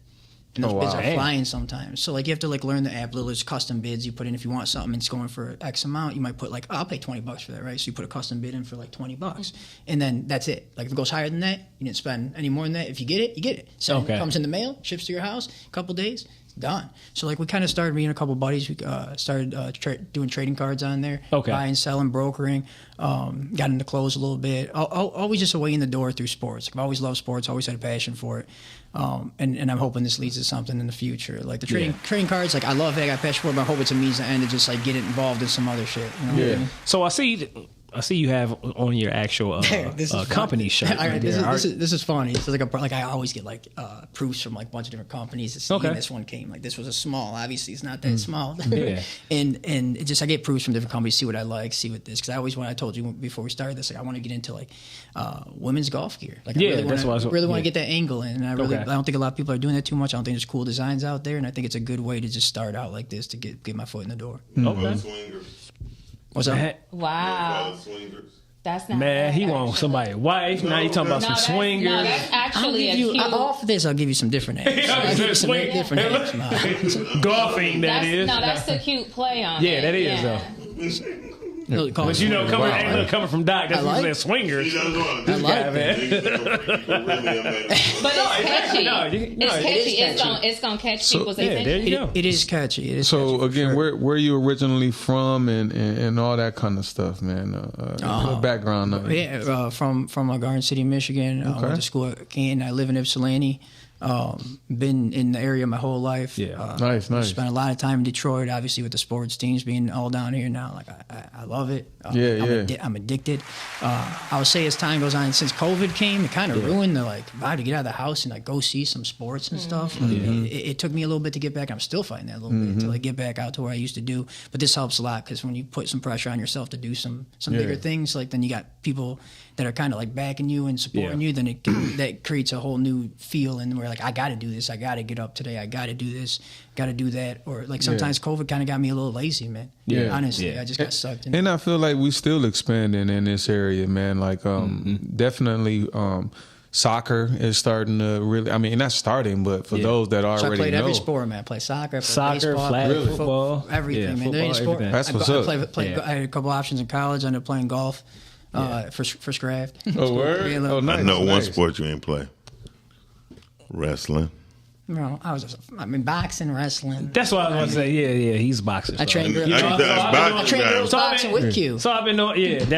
Speaker 7: And those bids are flying sometimes. So like you have to like learn the app. There's custom bids you put in. If you want something and it's going for X amount, you might put like, I'll pay $20 for that, right? So you put a custom bid in for like $20, and then that's it. Like if it goes higher than that, you didn't spend any more than that. If you get it, you get it. So it comes in the mail, ships to your house, a couple days, it's done. So like we kind of started, me and a couple buddies, we started doing trading cards on there, buying, selling, brokering. Got into clothes a little bit. Always just a way in the door through sports. I've always loved sports. Always had a passion for it. And I'm hoping this leads to something in the future. Like the trading cards, like I love it. I got passion for it, but I hope it's a means to end to just like get involved in some other shit. You know what I mean?
Speaker 4: So I see you have on your actual company shirt.
Speaker 7: This is funny. It's like I always get like proofs from like a bunch of different companies. This one came like this was a small. Obviously, it's not that small. and it just I get proofs from different companies. See what I like. See what this, because I always, when I told you before we started this, like I want to get into like women's golf gear. Like I really want to get that angle in. And I don't think a lot of people are doing that too much. I don't think there's cool designs out there, and I think it's a good way to just start out like this to get my foot in the door. What's that?
Speaker 5: Wow. That's not
Speaker 4: man. He wants somebody's wife. Now you talking about some swingers.
Speaker 5: No, that's actually a cute.
Speaker 7: Off this, I'll give you some different names. I'll give you some different names.
Speaker 4: Golfing,
Speaker 5: that's a cute play on it.
Speaker 4: Yeah, that is though.
Speaker 7: But
Speaker 4: you know, coming from Doc, that's what says swingers.
Speaker 7: I like
Speaker 5: that. But it's catchy. It's gonna catch people's attention.
Speaker 4: There you go.
Speaker 7: It is catchy. It is
Speaker 6: so
Speaker 7: catchy,
Speaker 6: again,
Speaker 7: sure.
Speaker 6: where are you originally from, and all that kind of stuff, man? Background of it.
Speaker 7: Yeah, from Garden City, Michigan. I went to school at Canton. I live in Ypsilanti. Been in the area my whole life.
Speaker 4: Yeah.
Speaker 6: Nice.
Speaker 7: Spent a lot of time in Detroit, obviously with the sports teams being all down here now. Like I love it. I'm addicted. I would say as time goes on, since COVID came, it kind of ruined the vibe to get out of the house and go see some sports and stuff. It took me a little bit to get back. I'm still fighting that a little bit to get back out to where I used to do. But this helps a lot because when you put some pressure on yourself to do some bigger things, then you got people that are kind of backing you and supporting you. Then that creates a whole new feel, and where I got to do this, I got to get up today, I got to do this, got to do that. Or sometimes COVID kind of got me a little lazy, man. Yeah, honestly, I just got sucked in.
Speaker 6: And I feel like we still expanding in this area, man. Definitely. Soccer is starting to really. I mean, not starting, but for those that already know.
Speaker 7: I played every sport, man. I played soccer,
Speaker 4: baseball,
Speaker 7: flag,
Speaker 4: football,
Speaker 7: everything, man.
Speaker 4: Football,
Speaker 7: Sport.
Speaker 6: That's what's up.
Speaker 7: I had a couple options in college. I ended up playing golf for Scraft.
Speaker 6: Oh, word?
Speaker 3: Nice. I know one sport you ain't play. Wrestling.
Speaker 7: No, I'm in boxing, wrestling.
Speaker 4: That's what I was going to say. Yeah, he's boxing.
Speaker 7: I trained girls boxing with Q.
Speaker 4: So I've been doing,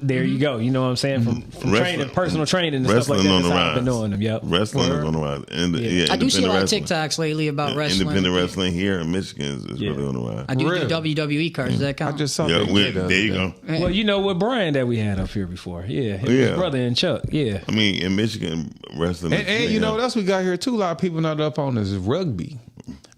Speaker 4: there you go. You know what I'm saying? From training, personal training and stuff like that. That's how I've been doing them. Yep.
Speaker 3: Wrestling is on the rise.
Speaker 7: I do see a lot of TikToks lately about wrestling.
Speaker 3: Independent wrestling here in Michigan is really on the rise.
Speaker 7: I do WWE cards. Does that count?
Speaker 6: I just saw
Speaker 3: that. There you go.
Speaker 4: Well, you know what Brian that we had up here before. Yeah. His brother and Chuck. Yeah.
Speaker 3: I mean, in Michigan, wrestling.
Speaker 6: And you know what else we got here too? A lot of people not up on is rugby.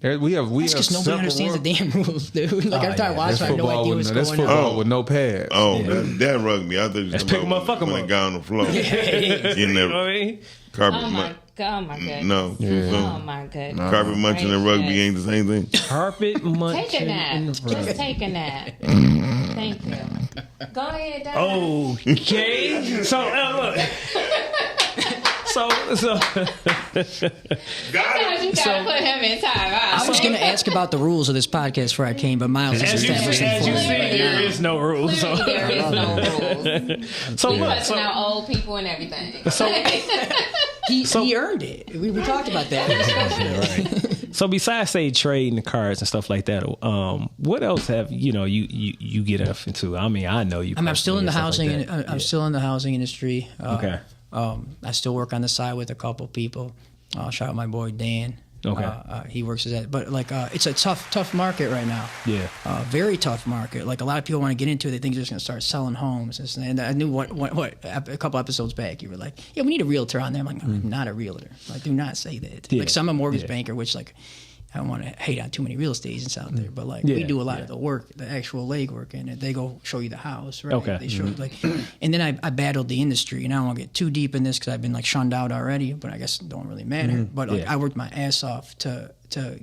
Speaker 6: We have
Speaker 7: because nobody understands the damn rules, dude. Every time I watch, I have no idea what's going on.
Speaker 6: That's football with no pads.
Speaker 3: Oh, that rugby. I thought you
Speaker 4: was talking about when
Speaker 3: it got on the floor.
Speaker 4: You know what I mean?
Speaker 5: Oh my goodness.
Speaker 3: No.
Speaker 5: Oh my goodness.
Speaker 3: Carpet munching and rugby ain't the same thing.
Speaker 4: Carpet munching.
Speaker 5: Take a nap. Just take a nap. Thank you. Go ahead, Dad.
Speaker 4: Okay. So look. So
Speaker 5: Sometimes you gotta put him in time out.
Speaker 7: I was going to ask about the rules of this podcast before I came, but Miles has established them for me.
Speaker 4: There is no rules.
Speaker 5: There is no rules.
Speaker 4: So
Speaker 5: we cussing out old people and everything.
Speaker 7: He earned it. We talked about that.
Speaker 4: So besides say trading the cards and stuff like that, what else have you get up into? I mean, I know you.
Speaker 7: I'm still in the housing. I'm still in the housing industry.
Speaker 4: Okay.
Speaker 7: I still work on the side with a couple people. Shout out my boy Dan.
Speaker 4: Okay.
Speaker 7: He works as that, but it's a tough market right now.
Speaker 4: Yeah.
Speaker 7: Very tough market. Like a lot of people want to get into it. They think they're just going to start selling homes. And I knew what a couple episodes back you were like, yeah, we need a realtor on there. I'm like, I'm not a realtor. Like, do not say that.
Speaker 4: Yeah.
Speaker 7: So I'm a mortgage banker, which I don't want to hate on too many real estate agents out there, but we do a lot of the work, the actual legwork, and they go show you the house, right?
Speaker 4: Okay.
Speaker 7: They show you and then I battled the industry, and I don't want to get too deep in this because I've been shunned out already, but I guess it don't really matter. But I worked my ass off to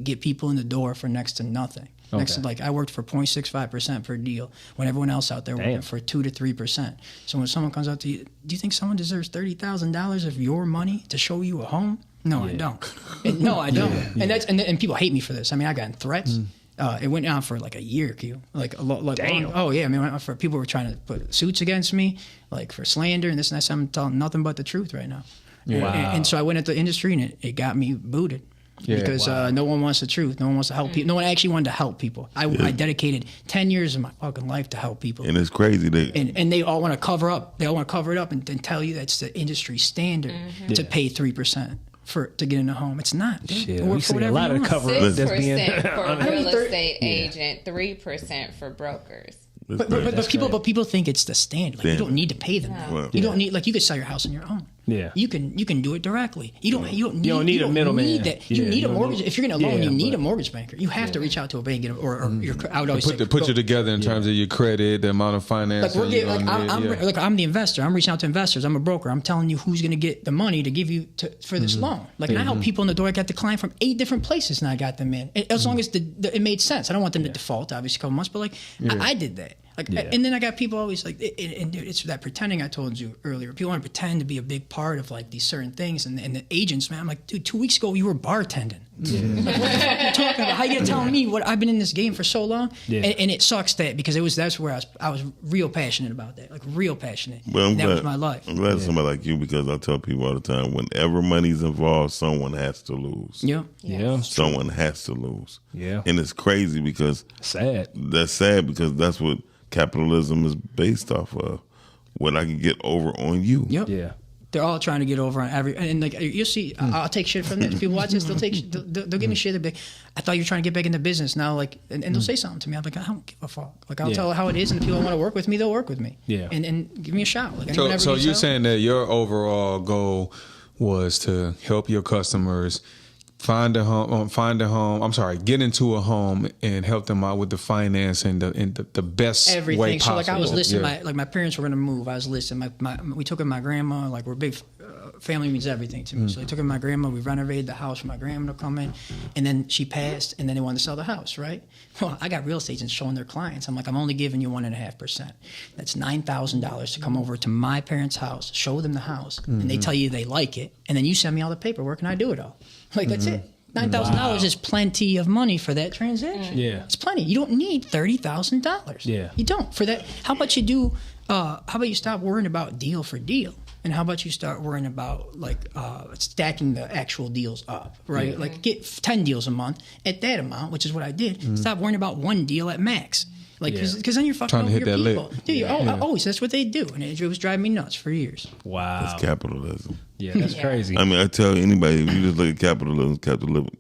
Speaker 7: get people in the door for next to nothing. I worked for 0.65% per deal when everyone else out there working for 2 to 3%. So when someone comes out to you, do you think someone deserves $30,000 of your money to show you a home? No, I don't. No, I don't. And people hate me for this. I mean, I got threats. It went on for a year, Q.
Speaker 4: Damn.
Speaker 7: Oh yeah, I mean, for people were trying to put suits against me, for slander and this and that. So I'm telling nothing but the truth right now.
Speaker 4: Yeah. Wow.
Speaker 7: And so I went into the industry, and it got me booted. Yeah, because no one wants the truth. No one wants to help people. No one actually wanted to help people. I dedicated 10 years of my fucking life to help people.
Speaker 3: And it's crazy.
Speaker 7: And they all want to cover up. They all want to cover it up and tell you that's the industry standard to pay 3% to get in a home. It's not.
Speaker 4: Shit, we see a lot of cover up.
Speaker 5: 6% for real estate agent, 3% for brokers.
Speaker 7: But people think it's the standard. You don't need to pay them. No. You don't need you could sell your house on your own.
Speaker 4: Yeah.
Speaker 7: You can do it directly. You don't need
Speaker 4: a middleman.
Speaker 7: You need a mortgage. If you're getting a loan, you need a mortgage banker. You have to reach out to a bank or I would always
Speaker 6: put you together in terms of your credit, the amount of finance.
Speaker 7: I'm the investor. I'm reaching out to investors. I'm a broker. I'm telling you who's going to get the money to give you for this loan. I help people in the door. I got the client from 8 different places, and I got them in. As long as it made sense. I don't want them to default, obviously, a couple months, but I did that. And then I got people always and dude, it's that pretending I told you earlier. People want to pretend to be a big part of these certain things, and the agents, man, I'm like, dude, 2 weeks ago you were bartending. Yeah. What are you talking about? How you telling me what I've been in this game for so long? Yeah. And it sucks because that's where I was real passionate about that, real passionate.
Speaker 3: Well,
Speaker 7: that was my life.
Speaker 3: I'm glad somebody like you, because I tell people all the time, whenever money's involved, someone has to lose.
Speaker 4: Yeah.
Speaker 3: Someone has to lose.
Speaker 4: Yeah.
Speaker 3: And it's crazy because that's sad because that's what capitalism is based off of. What I can get over on you.
Speaker 7: Yep.
Speaker 4: Yeah.
Speaker 7: They're all trying to get over on every, and like you'll see, I'll take shit from this. People watch this, they'll give me shit. They'll be like, I thought you were trying to get back into business now, like, and they'll say something to me. I'm like, I don't give a fuck. Like, I'll tell how it is, and the people that want to work with me, they'll work with me. Yeah, and give me a shot. Like,
Speaker 6: so you're saying that your overall goal was to help your customers get into a home and help them out with the finance and the best
Speaker 7: everything.
Speaker 6: way possible.
Speaker 7: So like I was listing my parents were gonna move. I was listing we took in my grandma. Like we're big. Family means everything to me. So I took in my grandma. We renovated the house for my grandma to come in, and then she passed, and then they wanted to sell the house, right? Well, I got real estate agents showing their clients. I'm like, I'm only giving you 1.5%. That's $9,000 to come over to my parents' house, show them the house, and they tell you they like it, and then you send me all the paperwork, and I do it all. Like that's it. $9,000 is plenty of money for that transaction. Yeah, it's plenty. You don't need $30,000. Yeah, you don't for that. How about you do? How about you stop worrying about deal for deal? And how about you start worrying about like stacking the actual deals up, right? Like get 10 deals a month at that amount, which is what I did. Stop worrying about one deal at max. Like, because then you're fucking over your people. Dude, always, that's what they do. And it was driving me nuts for years.
Speaker 3: Wow. That's capitalism.
Speaker 4: Yeah, that's crazy.
Speaker 3: I mean, I tell anybody, if you just look at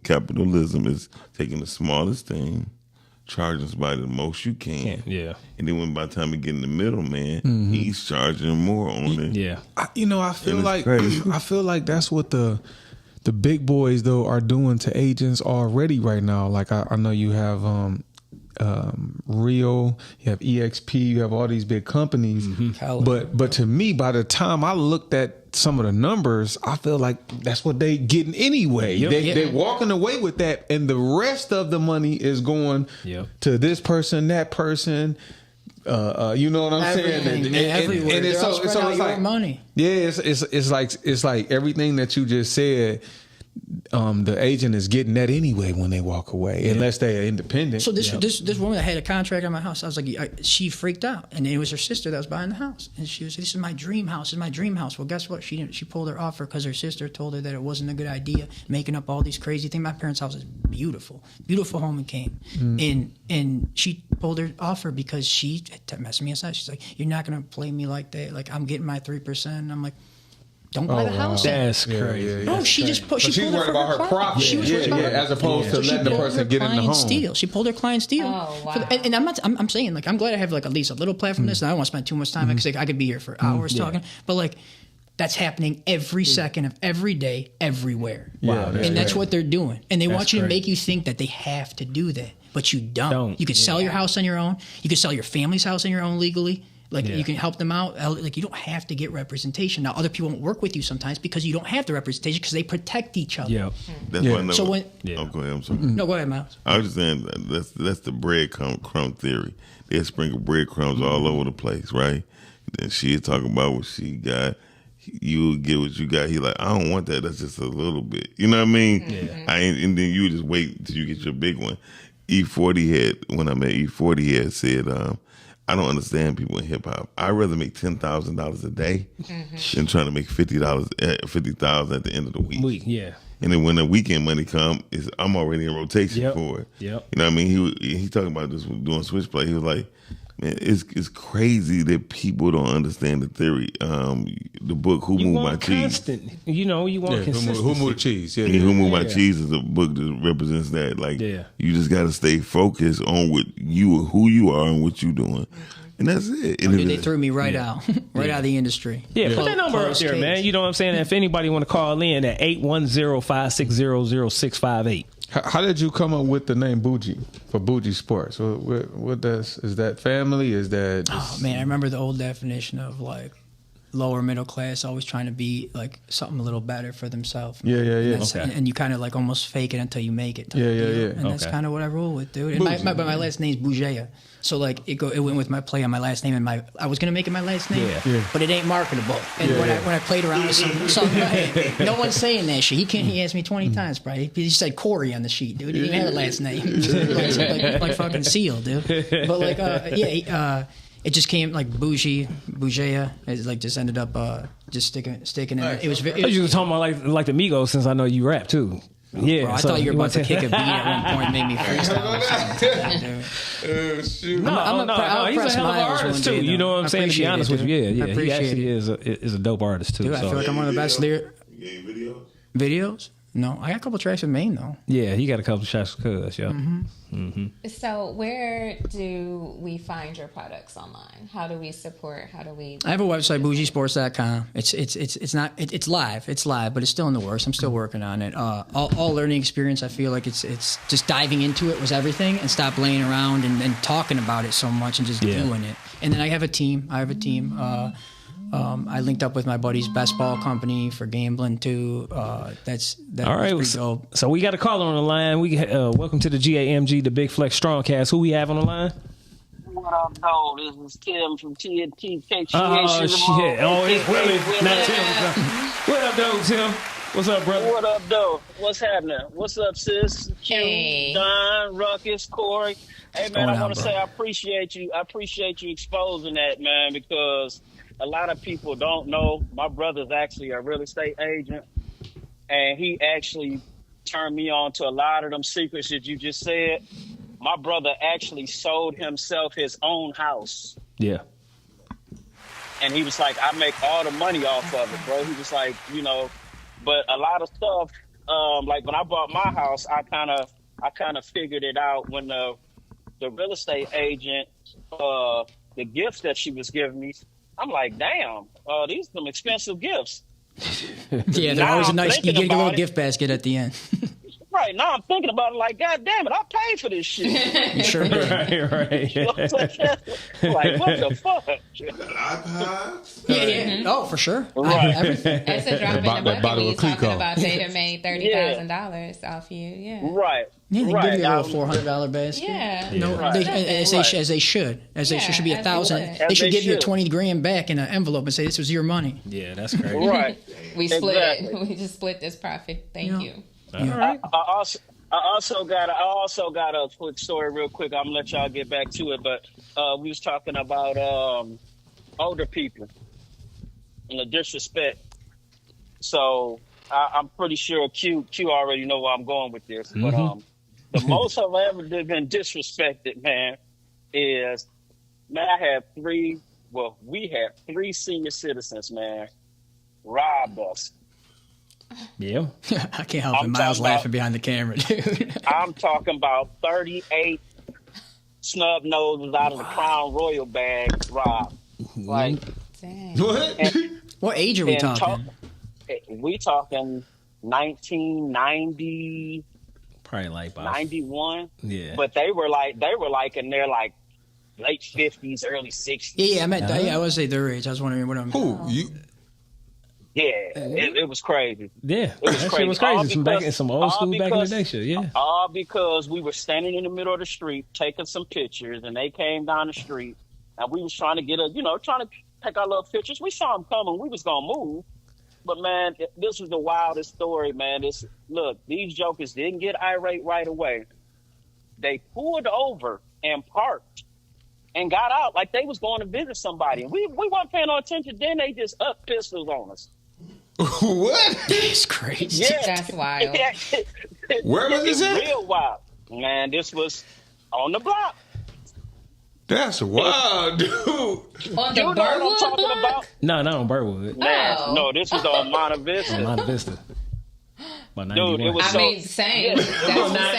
Speaker 3: capitalism is taking the smallest thing, charging somebody the most you can. Yeah. And then by the time you get in the middle, man, he's charging more on it. Yeah.
Speaker 6: I feel like that's what the big boys, though, are doing to agents already right now. Like, I know you have Rio, you have EXP, you have all these big companies. But to me, by the time I looked at some of the numbers, I feel like that's what they getting anyway. They're walking away with that, and the rest of the money is going to this person, that person. You know what I'm saying? And it's like money. Yeah, it's like everything that you just said. The agent is getting that anyway when they walk away, unless they are independent.
Speaker 7: So this woman that had a contract on my house, I was like, she freaked out, and it was her sister that was buying the house, and she was, this is my dream house. This is my dream house. Well, guess what? She pulled her offer because her sister told her that it wasn't a good idea, making up all these crazy things. My parents' house is beautiful home in Kane, and she pulled her offer because she messed me aside. She's like, you're not gonna play me like that. Like I'm getting my 3%. I'm like, don't buy the house.
Speaker 4: That's crazy.
Speaker 7: No, she just pulled. She pulled
Speaker 6: worried about her profit.
Speaker 7: She was worried about
Speaker 6: as opposed to letting the person get in the home.
Speaker 7: Steal. She pulled her client's deal. Oh wow. And I'm saying, like, I'm glad I have like at least a little platform this, and I don't want to spend too much time because I could be here for hours talking. But like, that's happening every second of every day, everywhere. Wow. And that's what they're doing. And they want you to make you think that they have to do that, but you don't. You can sell your house on your own. You can sell your family's house on your own legally. Like, you can help them out. Like, you don't have to get representation. Now, other people won't work with you sometimes because you don't have the representation because they protect each other. Yeah.
Speaker 3: That's why I go ahead. I'm sorry.
Speaker 7: No, go ahead, Miles.
Speaker 3: I was just saying that's the breadcrumb theory. They sprinkle breadcrumbs all over the place, right? Then she'll talk about what she got. You'll get what you got. He like, I don't want that. That's just a little bit. You know what I mean? Yeah. And then you just wait until you get your big one. When I met E40 had said, I don't understand people in hip hop. I'd rather make $10,000 a day than trying to make $50,000 at the end of the week. Yeah. And then when the weekend money come, I'm already in rotation for it. Yep. You know what I mean? He talking about this doing switchplay. He was like, man, it's crazy that people don't understand the theory. The book Who Moved My Cheese.
Speaker 4: You want consistency.
Speaker 6: Who Moved the Cheese? Yeah.
Speaker 3: Who Moved My Cheese is a book that represents that. Like, you just got to stay focused on who you are and what you're doing. And that's it.
Speaker 7: And they threw me right out of the industry.
Speaker 4: Yeah, put that number up there, man. You know what I'm saying? If anybody want to call in at 810-560-0658.
Speaker 6: How did you come up with the name Buji for Buji Sports? Is that family? Is that?
Speaker 7: Oh man, I remember the old definition of like lower middle class, always trying to be like something a little better for themselves.
Speaker 6: Yeah.
Speaker 7: And you kind of like almost fake it until you make it. Yeah. And that's kind of what I roll with, dude. And my last name's Buji. So like it went with my play on my last name, and I was gonna make it my last name, but it ain't marketable. And when I played around with something, no one's saying that shit. He asked me 20 times, probably. He said Corey on the sheet, dude. He didn't have a last name, like fucking Seal, dude. But like it just came like Buji. It like just ended up just sticking in. It was.
Speaker 4: You were talking about like the Migos, since I know you rap too. Yeah,
Speaker 7: Bro, I
Speaker 4: so
Speaker 7: thought you were about to
Speaker 4: want
Speaker 7: kick a beat at one point, made me freestyle.
Speaker 6: Shoot.
Speaker 4: No, he's a hell of an artist too. You know what I'm saying? To be honest with you, yeah. He
Speaker 7: appreciate
Speaker 4: actually
Speaker 7: it.
Speaker 4: is a dope artist too.
Speaker 7: Dude, I feel like I'm one of the best lyric
Speaker 3: You getting videos?
Speaker 7: videos. No, I got a couple tracks with Maine though.
Speaker 4: Yeah, he got a couple shots for Cuz, yeah.
Speaker 5: So where do we find your products online? How do we support? How do we?
Speaker 7: I have a website, bujisports.com. It's live, but it's still in the works. I'm still working on it. All learning experience, I feel like it's just diving into it was everything, and stop laying around and talking about it so much and just doing it. And then I have a team. I linked up with my buddy's best ball company for gambling too. That's
Speaker 4: all right.
Speaker 7: pretty dope.
Speaker 4: So we got a caller on the line. We welcome to the GAMG, the Big Flex StrongCast. Who we have on the line?
Speaker 8: What up, dog? This is Tim from TNT.
Speaker 4: Oh shit! Oh, it's really not Tim. What up, though, Tim? What's up, brother?
Speaker 8: What up, though? What's happening? What's up, sis? Q,
Speaker 5: Hey.
Speaker 8: Don, Ruckus, Corey. Hey, man, I want to
Speaker 7: bro?
Speaker 8: say I appreciate you. I appreciate you exposing that, man, because a lot of people don't know. My brother's actually a real estate agent, and he actually turned me on to a lot of them secrets that you just said. My brother actually sold himself his own house.
Speaker 4: Yeah.
Speaker 8: And he was like, I make all the money off of it, bro. He was like, but a lot of stuff, like when I bought my house, I kind of figured it out when the real estate agent, the gifts that she was giving me, I'm like, damn, these are some expensive gifts.
Speaker 7: Yeah, they're always a nice. You get a little gift basket at the end.
Speaker 8: Right, now I'm thinking about it like, God damn it, I paid for this shit.
Speaker 7: You sure did.
Speaker 4: Right.
Speaker 8: You know what I'm saying? Like, what the fuck?
Speaker 3: iPods?
Speaker 7: Yeah. Oh, for sure.
Speaker 8: Right.
Speaker 7: Everything.
Speaker 5: That's a drop in the
Speaker 6: That
Speaker 5: bucket.
Speaker 6: bottle
Speaker 5: We
Speaker 6: of
Speaker 5: talking
Speaker 6: Clico.
Speaker 5: about they have made $30,000 off you. Yeah.
Speaker 8: Right.
Speaker 7: Yeah, they
Speaker 8: right.
Speaker 7: give you a little $400 basket.
Speaker 5: Yeah.
Speaker 7: No,
Speaker 8: Right.
Speaker 7: as they should. As they should be
Speaker 5: as they
Speaker 7: 1,000.
Speaker 5: would.
Speaker 7: They
Speaker 8: As
Speaker 7: should
Speaker 8: they
Speaker 7: give you
Speaker 8: should.
Speaker 7: 20 grand back in an envelope and say this was your money.
Speaker 4: Yeah, that's crazy.
Speaker 8: Right.
Speaker 5: We split
Speaker 8: Exactly.
Speaker 5: it. We just split this profit. Thank
Speaker 7: Yeah.
Speaker 5: you.
Speaker 4: All right.
Speaker 8: I also got a quick story real quick. I'm gonna let y'all get back to it, but we was talking about older people and the disrespect. So I'm pretty sure Q already know where I'm going with this. But the most I've ever been disrespected, man, is we have three senior citizens, man, robbed us.
Speaker 4: Yeah.
Speaker 7: I can't help it.
Speaker 8: I'm
Speaker 7: Miles
Speaker 8: talking
Speaker 7: laughing
Speaker 8: about-
Speaker 7: behind the camera, dude.
Speaker 8: I'm talking about 38 snub noses out of the Crown Royal bag robbed. Like,
Speaker 5: Dang.
Speaker 6: What?
Speaker 7: What age are we
Speaker 8: and
Speaker 7: talking?
Speaker 8: we talking 1990,
Speaker 4: Probably like about
Speaker 8: 91.
Speaker 4: Yeah.
Speaker 8: But they were like in their like late 50s, early 60s.
Speaker 7: Yeah, I meant. I would say their age. I was wondering what I'm.
Speaker 6: Who? You?
Speaker 8: Yeah, it was crazy.
Speaker 4: Yeah.
Speaker 8: was
Speaker 4: That shit
Speaker 8: crazy.
Speaker 4: was
Speaker 8: All
Speaker 4: crazy. Some old
Speaker 8: all
Speaker 4: school back in the
Speaker 8: because-
Speaker 4: day shit. Yeah.
Speaker 8: All because we were standing in the middle of the street taking some pictures, and they came down the street, and we was trying to trying to take our little pictures. We saw them coming. We was gonna move, but man, this was the wildest story, man. Look, these jokers didn't get irate right away. They pulled over and parked and got out like they was going to visit somebody. We weren't paying no attention. Then they just up pistols on us.
Speaker 6: What?
Speaker 7: It's crazy.
Speaker 8: Yeah,
Speaker 5: That's wild.
Speaker 6: Where was this at?
Speaker 8: Real wild, man. This was on the block.
Speaker 6: That's wild, dude.
Speaker 5: On the
Speaker 8: You know what I'm
Speaker 5: Burwood
Speaker 8: talking
Speaker 5: block?
Speaker 8: about?
Speaker 4: No, not on Birdwood.
Speaker 8: Man,
Speaker 5: Oh.
Speaker 8: no, this was on Monte Vista.
Speaker 4: On Monte Vista. About 91.
Speaker 8: Dude, it was
Speaker 5: I
Speaker 8: so.
Speaker 5: mean, same. That's the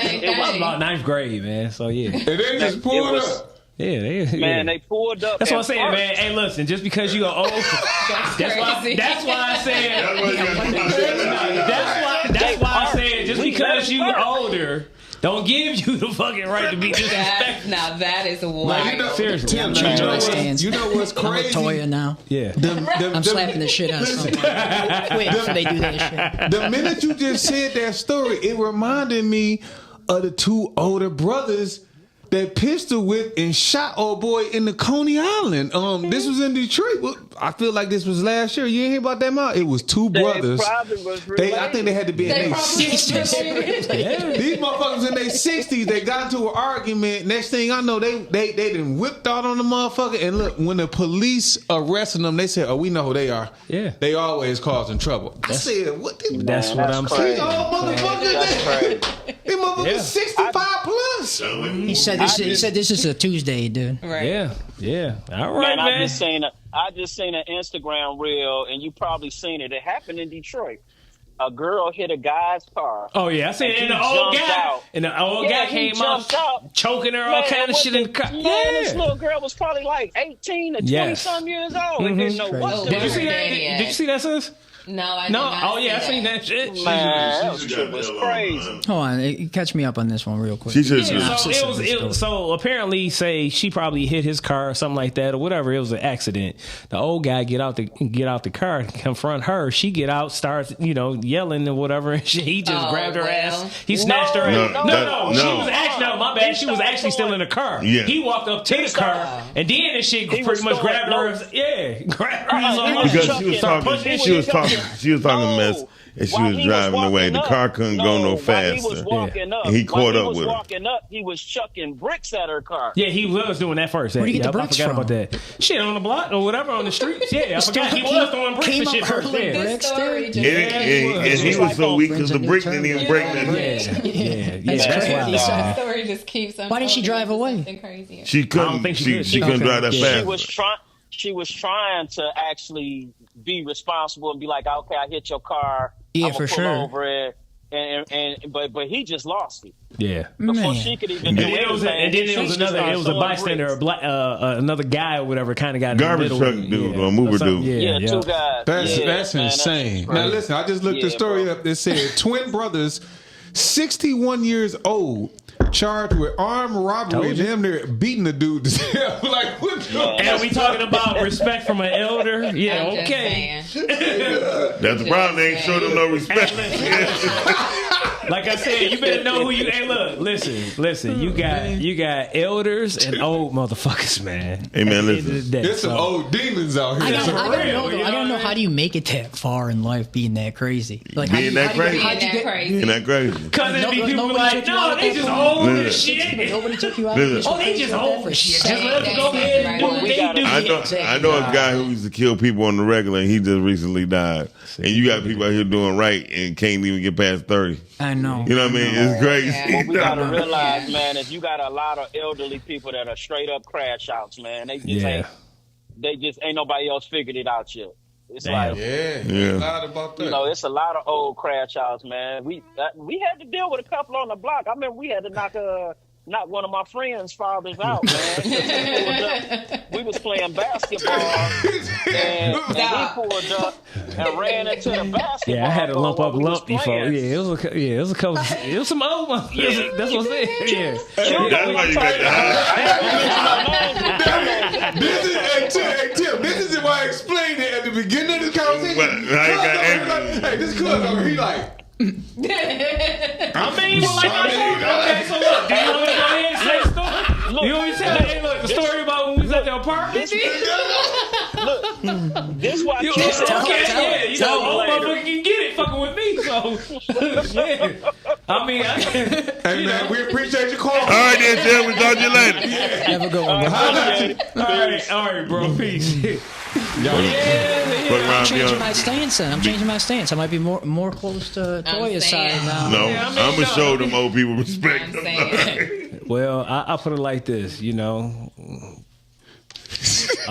Speaker 5: same
Speaker 8: it was
Speaker 5: thing.
Speaker 4: about 9th grade, man. So yeah.
Speaker 6: And they just
Speaker 8: It
Speaker 6: pulled
Speaker 8: was-
Speaker 6: up.
Speaker 4: Yeah,
Speaker 8: Man, they pulled up.
Speaker 4: That's what I'm
Speaker 8: and
Speaker 4: saying,
Speaker 8: parked.
Speaker 4: man. Hey, listen, just because you are old, that's why I said. That's why I said just because you older, don't give you the fucking right to be disrespectful.
Speaker 5: Now that is wild.
Speaker 6: Like, you know,
Speaker 4: Seriously.
Speaker 6: Tim,
Speaker 7: I'm changing my
Speaker 6: you
Speaker 7: stance.
Speaker 6: know what's
Speaker 7: I'm
Speaker 6: crazy?
Speaker 7: LaToyia now.
Speaker 4: Yeah.
Speaker 7: I'm slapping the shit out of somebody. Quick before they do that shit.
Speaker 6: The minute you just said that story, it reminded me of the two older brothers that pistol whipped and shot old boy in the Coney Island. This was in Detroit. Well, I feel like this was last year. You ain't hear about that, Ma? It was two brothers.
Speaker 8: Probably was
Speaker 6: I think they had to be in their 60s.
Speaker 5: Yeah.
Speaker 6: These motherfuckers in their 60s, they got into an argument. Next thing I know, they done whipped out on the motherfucker. And look, when the police arrested them, they said, "Oh, we know who they are.
Speaker 4: Yeah.
Speaker 6: They always causing trouble." I said, "What?
Speaker 4: That's what I'm saying.
Speaker 6: These old motherfuckers, they motherfuckers 65 plus."
Speaker 7: He said this is a Tuesday, dude.
Speaker 5: Right.
Speaker 4: Yeah. All right, man.
Speaker 8: I just seen an Instagram reel, and you probably seen it. It happened in Detroit. A girl hit a guy's car.
Speaker 4: Oh yeah, I seen it. And the old guy, came out choking her, all kind of shit in the car.
Speaker 8: Man, this little girl was probably like 18 or 20-some years old and didn't know what.
Speaker 4: Did you see that? Did you see that, sis?
Speaker 5: No, I did not.
Speaker 4: Oh yeah, I
Speaker 5: see
Speaker 4: seen that shit.
Speaker 8: Man, that shit was crazy.
Speaker 7: Hold on, catch me up on this one real quick.
Speaker 4: So apparently, say she probably hit his car or something like that or whatever. It was an accident. The old guy get out the car, confront her. She get out, starts yelling or whatever. And he just grabbed her ass. He snatched her ass. No. She was actually my bad. She was actually still in the car.
Speaker 3: Yeah.
Speaker 4: He walked up to the car and then the shit pretty much grabbed her. Grabbed her.
Speaker 3: Because she was talking mess, and she was driving away. The car couldn't go no faster.
Speaker 8: He was walking up.
Speaker 3: He caught up with her.
Speaker 8: Walking up, he was chucking bricks at her car.
Speaker 4: Yeah, he was doing that first.
Speaker 7: Where do you get the bricks
Speaker 4: I forgot
Speaker 7: from?
Speaker 4: about that. Shit on the block or whatever on the streets. Yeah, I forgot he was throwing bricks and shit first.
Speaker 3: And he was so weak because the brick didn't even break that.
Speaker 4: Yeah. That's wild.
Speaker 5: That story just keeps.
Speaker 7: Why didn't she drive away?
Speaker 5: Crazy.
Speaker 3: She couldn't. She couldn't drive that fast.
Speaker 8: She was trying to actually be responsible and be like, okay, I hit your car.
Speaker 7: Yeah,
Speaker 8: I'm
Speaker 7: for
Speaker 8: pull
Speaker 7: sure.
Speaker 8: over it, but he just lost it.
Speaker 4: Yeah.
Speaker 8: Before she could even do anything.
Speaker 4: And then it was a bystander, another guy or whatever, kind of got
Speaker 3: garbage
Speaker 4: in the
Speaker 3: truck
Speaker 4: middle.
Speaker 3: dude or mover dude.
Speaker 8: Yeah, two guys.
Speaker 6: That's insane. Now listen, I just looked the story up. It said twin brothers, 61 years old, charged with armed robbery and damn near beating the dude to death. Like, what the
Speaker 4: And we talking about respect from an elder? Yeah, okay.
Speaker 3: That's the problem. They ain't showed them no respect.
Speaker 4: Like I said, you better know who you. Hey, look, listen. You got elders and old motherfuckers, man.
Speaker 3: Hey, man, listen.
Speaker 6: There's some old demons out here.
Speaker 7: I gotta know, how do you make it that far in life being that crazy? Like,
Speaker 3: Being that crazy?
Speaker 5: Crazy.
Speaker 3: Ain't that crazy?
Speaker 4: Because there be people like, no, they just old as shit.
Speaker 7: Nobody took you out.
Speaker 3: Listen.
Speaker 4: Oh, they just old as shit. Just let them go ahead and do what they do.
Speaker 3: I know a guy who used to kill people on the regular, and he just recently died. And you got people out here doing right and can't even get past 30.
Speaker 7: I know.
Speaker 3: You know what I mean? It's crazy.
Speaker 8: Well, we gotta realize, man, if you got a lot of elderly people that are straight up crash outs, man, they just ain't nobody else figured it out yet. It's like,
Speaker 6: about that.
Speaker 8: It's a lot of old crash outs, man. We had to deal with a couple on the block. I remember we had to knock one of my friends' fathers out, man. We was playing basketball, and he pulled up and ran into the basketball.
Speaker 4: Yeah, I had a lump before. Yeah, it was a couple. It was some old ones. Yeah. That's what I'm saying. Yeah.
Speaker 3: That's why you got the
Speaker 6: Hey, Tim, this is why I explained it at the beginning of the conversation. Hey, this cuz over he like.
Speaker 4: I mean, okay, so look, do you want me to go ahead and say the story? You want me to tell the story about when we was at the apartment?
Speaker 8: Look, this why you
Speaker 4: old motherfucker can get it fucking with me, so yeah. I mean,
Speaker 6: hey man, we appreciate your call.
Speaker 3: All right, then, Tim, we talk to you later.
Speaker 7: Have a good one.
Speaker 4: All right, bro. Peace.
Speaker 7: I'm changing my stance. I might be more close to Toya's side now.
Speaker 3: No, I'm gonna show them old people respect.
Speaker 4: Well, I put it like this, An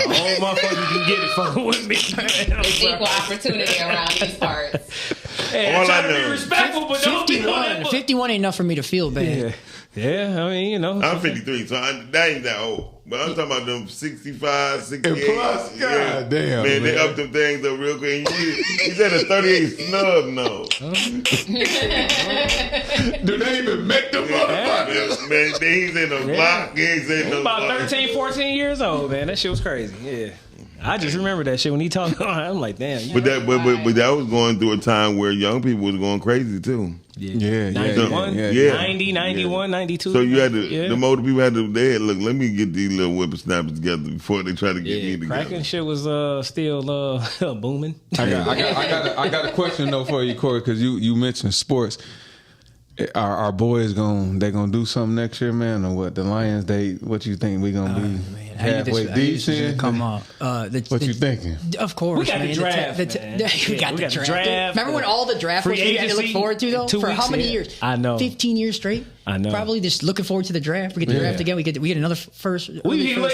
Speaker 4: old motherfucker can get it fucking with me.
Speaker 5: It's equal opportunity around these parts.
Speaker 4: Hey, I try to be respectful, but don't be on that.
Speaker 7: 51 ain't enough for me to feel bad.
Speaker 4: Yeah, I mean,
Speaker 3: I'm 53, so that ain't that old. But I'm talking about them 65, 68.
Speaker 6: And plus, God damn.
Speaker 3: Man, they up them things up real quick. He said a 38 snub nose.
Speaker 6: Do they even make them motherfuckers?
Speaker 3: Man, he's in the block. He's in the
Speaker 4: about 13, 14 years old, man. That shit was crazy. Yeah. I just remember that shit when he talked. I'm like, damn.
Speaker 3: But that was going through a time where young people was going crazy too.
Speaker 6: Yeah.
Speaker 4: 91,
Speaker 3: Yeah.
Speaker 4: 90, 91, 92.
Speaker 3: So you had to, the older people had to, they had, look, let me get these little whippersnappers together before they try to get me together.
Speaker 4: Cracking shit was still booming.
Speaker 6: I got a question though for you, Corey, because you mentioned sports. Our boys gonna do something next year, man, or what? The Lions, what you think we gonna be halfway decent?
Speaker 7: Come on,
Speaker 6: what you thinking?
Speaker 7: Of course,
Speaker 4: we got
Speaker 7: man.
Speaker 4: the draft.
Speaker 7: We got the draft. Remember when all the draft was we had to look forward to though? For how many years?
Speaker 4: I know,
Speaker 7: 15 years straight.
Speaker 4: I know.
Speaker 7: Probably just looking forward to the draft. We get the draft again. We get another first.
Speaker 4: No, you gotta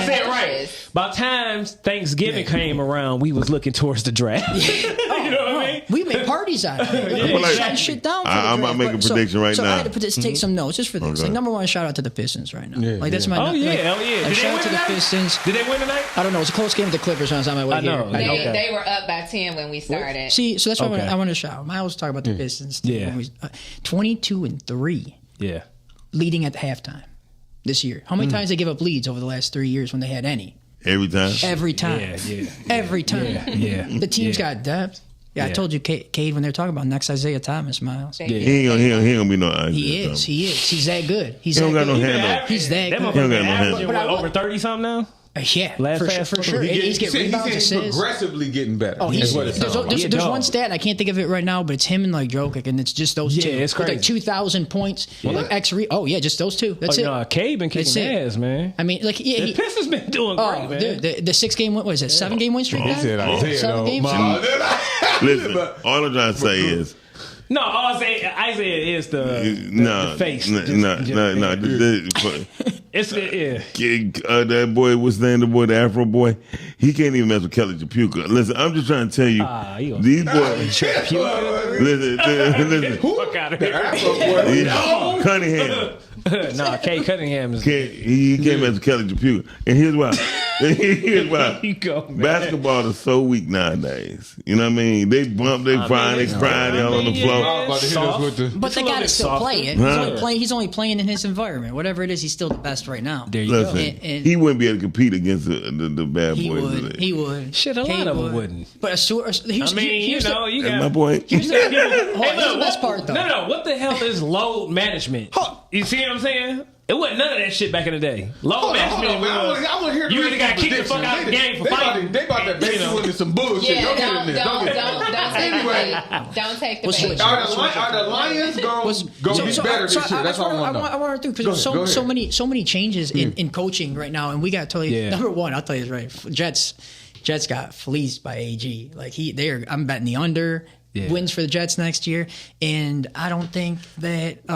Speaker 4: say it right. By the time Thanksgiving came around, we was looking towards the draft. You know what I mean?
Speaker 7: We made parties out of it. Shutting shit down.
Speaker 3: I'm about to make a prediction right now.
Speaker 7: So I had to take some notes just for this. Like number one, shout out to the Pistons right now. That's my.
Speaker 4: Oh yeah.
Speaker 7: Shout out to the Pistons.
Speaker 4: Did they win tonight?
Speaker 7: I don't know. It's a close game with the Clippers. I was on my way here.
Speaker 5: They were up by 10 when we started.
Speaker 7: See, so that's why I want to shout. I always talk about the Pistons.
Speaker 4: Yeah.
Speaker 7: 22-3.
Speaker 4: Yeah.
Speaker 7: Leading at the halftime this year. How many times they give up leads over the last 3 years when they had any?
Speaker 3: Every time.
Speaker 7: Every time.
Speaker 4: Yeah.
Speaker 7: Every time.
Speaker 4: Yeah.
Speaker 7: The team's got depth. Yeah, I told you, Cade, when they're talking about next Isaiah Thomas, Miles.
Speaker 3: He ain't gonna be no Isaiah.
Speaker 7: He is. He's that good.
Speaker 3: He don't got no handle.
Speaker 7: He's that good.
Speaker 3: He don't got no handle.
Speaker 4: But over 30 something now.
Speaker 7: Yeah, for sure. He's getting rebounds,
Speaker 6: he's progressively getting better.
Speaker 7: Oh, there's one stat, and I can't think of it right now, but it's him and like Jokic, and it's just those two.
Speaker 4: It's crazy.
Speaker 7: Like 2,000 points, like just those two. That's it.
Speaker 4: No, Cade been kicking ass, man.
Speaker 7: I mean, like
Speaker 4: the Pistons been doing great, man.
Speaker 7: The 6-game win, what is it? 7-game win streak.
Speaker 6: He said Isaiah.
Speaker 7: 7 games.
Speaker 3: Listen, all I'm trying to say is.
Speaker 4: No, Isaiah is the face.
Speaker 3: No.
Speaker 4: It's
Speaker 3: that boy, what's the name? The boy, the Afro boy. He can't even mess with Kelly Chapuka. Listen, I'm just trying to tell you, these boys. Listen.
Speaker 4: Fuck out of here.
Speaker 6: Afro boy.
Speaker 3: Cunningham.
Speaker 4: No, Kay Cunningham is.
Speaker 3: He can't mess with Kelly Chapuka, and here's why. Basketball is so weak nowadays. You know what I mean? They bump, they fry, they cry, all on the floor.
Speaker 7: But they gotta still play it. He's only playing in his environment. Whatever it is, he's still the best right now.
Speaker 4: There you go.
Speaker 3: He wouldn't be able to compete against the bad boys.
Speaker 7: He would.
Speaker 4: Shit, a lot of them wouldn't.
Speaker 7: But
Speaker 3: you
Speaker 7: got
Speaker 3: my point.
Speaker 7: Here's the best part, though.
Speaker 4: No. What the hell is load management? You see what I'm saying? It wasn't none of that shit back in the day. Low management was you either got kicked the fuck out of the game for fighting.
Speaker 6: They about to base you into some bullshit.
Speaker 5: Yeah,
Speaker 6: don't
Speaker 5: take the bait.
Speaker 6: Are the Lions going to be better this year? That's all I want to know.
Speaker 7: I want to do because so many changes in coaching right now, and we got to tell you. Number one, I'll tell you this right. Jets got fleeced by AG. Like I'm betting the under wins for the Jets next year, and I don't think that.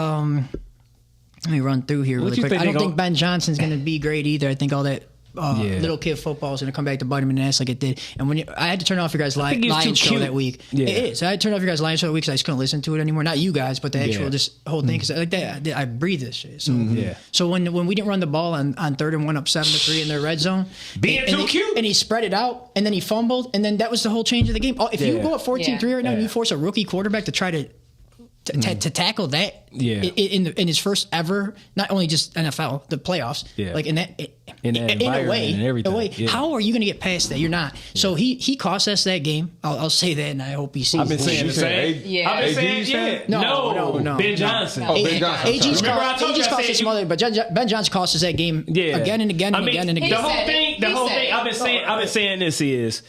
Speaker 7: Let me run through here really quick. I don't think Ben Johnson's going to be great either. I think all that little kid football is going to come back to bite him in the ass like it did. And I had to turn off your guys' Lions show that week. Yeah. It is. I had to turn off your guys' Lions show that week because I just couldn't listen to it anymore. Not you guys, but the actual this whole thing. Because like that, I breathe this shit. So So when we didn't run the ball on 3rd and 1 up 7-3 in their red zone,
Speaker 4: being too cute,
Speaker 7: and he spread it out, and then he fumbled, and then that was the whole change of the game. Oh, if you go up 14-3 right now, and you force a rookie quarterback to try to tackle that in his first ever, not only just NFL, the playoffs, like in a way, how are you going to get past that? You're not. So he cost us that game. I'll say that, and I hope he sees.
Speaker 4: I've been saying the same. I've been saying no. Ben Johnson.
Speaker 7: Ben Johnson. AG's cost us mother, but Ben Johnson cost us that game again and again and again and again.
Speaker 4: The whole thing. I've been saying this is.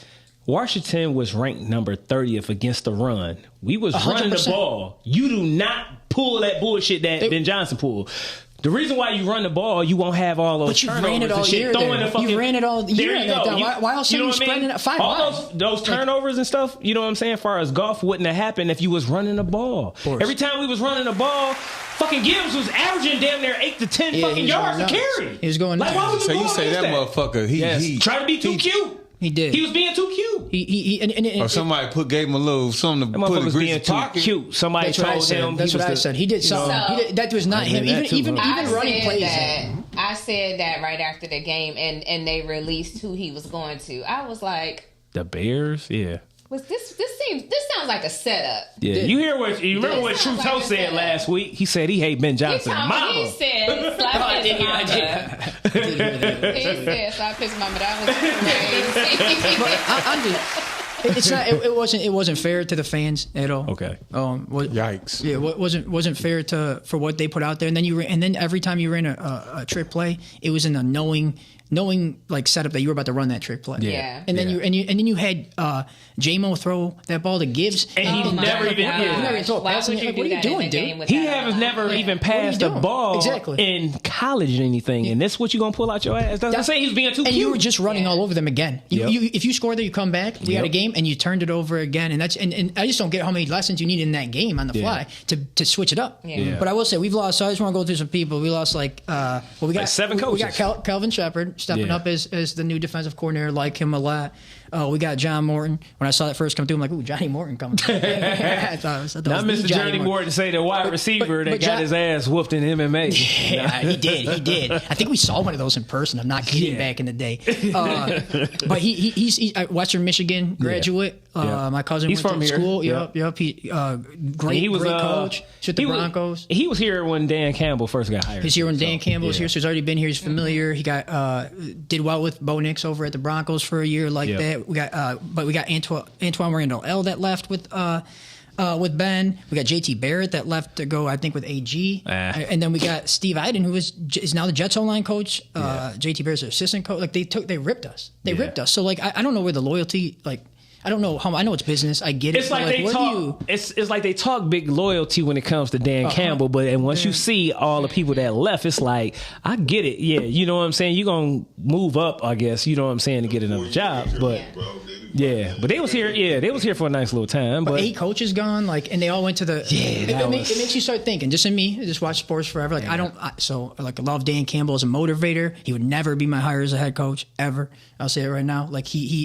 Speaker 4: Washington was ranked number 30th against the run. We was 100%. Running the ball. You do not pull that bullshit that Ben Johnson pulled. The reason why you run the ball, you won't have all those turnovers. But you ran it all year. You ran it all year. Why else are you spreading it 5 all those turnovers and stuff, you know what I'm saying? As far as golf wouldn't have happened if you was running the ball. Every time we was running the ball, fucking Gibbs was averaging damn near 8 to 10 fucking yards a carry.
Speaker 7: He was going
Speaker 4: like, why was
Speaker 6: so you say that motherfucker, he
Speaker 4: trying to be too cute.
Speaker 7: He did.
Speaker 4: He was being too cute.
Speaker 6: Or somebody gave him a little something to put in his pocket.
Speaker 4: Cute. Somebody told him.
Speaker 7: That's what I said. He did something. That was not him. Even running plays.
Speaker 5: I said that right after the game, and they released who he was going to. I was like,
Speaker 4: the Bears, yeah.
Speaker 5: This sounds like a setup.
Speaker 4: Yeah, you remember what True Toe said last week? He said he hate Ben Johnson.
Speaker 5: He said slap his mama. He said slap his mama. That was crazy.
Speaker 7: It wasn't fair to the fans at all.
Speaker 4: Okay.
Speaker 6: Yikes.
Speaker 7: Yeah, wasn't fair for what they put out there. And then every time you ran a trick play, it was in a knowing like setup that you were about to run that trick play.
Speaker 5: Yeah.
Speaker 7: And then you had J-Mo throw that ball to Gibbs,
Speaker 4: and he never even
Speaker 7: throw a pass. What are you doing, dude?
Speaker 4: He has never even passed the ball in college or anything, and that's what you gonna pull out your ass. Doesn't say he's being too cute.
Speaker 7: And you were just running all over them again. If you score there, you come back. We had a game, and you turned it over again, and I just don't get how many lessons you need in that game on the fly to switch it up.
Speaker 5: Yeah.
Speaker 7: But I will say we've lost. So I just want to go through some people. We lost we got
Speaker 4: 7 coaches.
Speaker 7: We got Kelvin Shepard stepping up as the new defensive coordinator. Like him a lot. We got John Morton. When I saw that first come through, I'm like, ooh, Johnny Morton coming. I thought
Speaker 4: not Mr. Johnny Morton say the wide receiver that got his ass whooped in MMA.
Speaker 7: Yeah, he did. I think we saw one of those in person. I'm not kidding. Back in the day. But he's a Western Michigan graduate. My cousin went to school. Yep. He great coach. He's with the Broncos.
Speaker 4: He was here when Dan Campbell first got hired.
Speaker 7: He's here when Dan Campbell was here, so he's already been here. He's familiar. He got did well with Bo Nix over at the Broncos for a year like that. We got Antoine Randall L that left with Ben. We got JT Barrett that left to go, I think, with AG. And then we got Steve Iden, who is now the Jets O-line coach. JT Barrett's assistant coach. Like they ripped us. Ripped us. So like I don't know where the loyalty I don't know how. I know it's business. I get it.
Speaker 4: It's like they talk. It's like they talk big loyalty when it comes to Dan Campbell, but once you see all the people that left, it's like I get it. Yeah, you know what I'm saying. You're gonna move up, I guess. You know what I'm saying, to get another job. But but they was here. Yeah, they was here for a nice little time. But
Speaker 7: 8 coaches gone. And they all went to the. It makes you start thinking. Just in me, I just watch sports forever. I love Dan Campbell as a motivator. He would never be my hire as a head coach ever. I'll say it right now.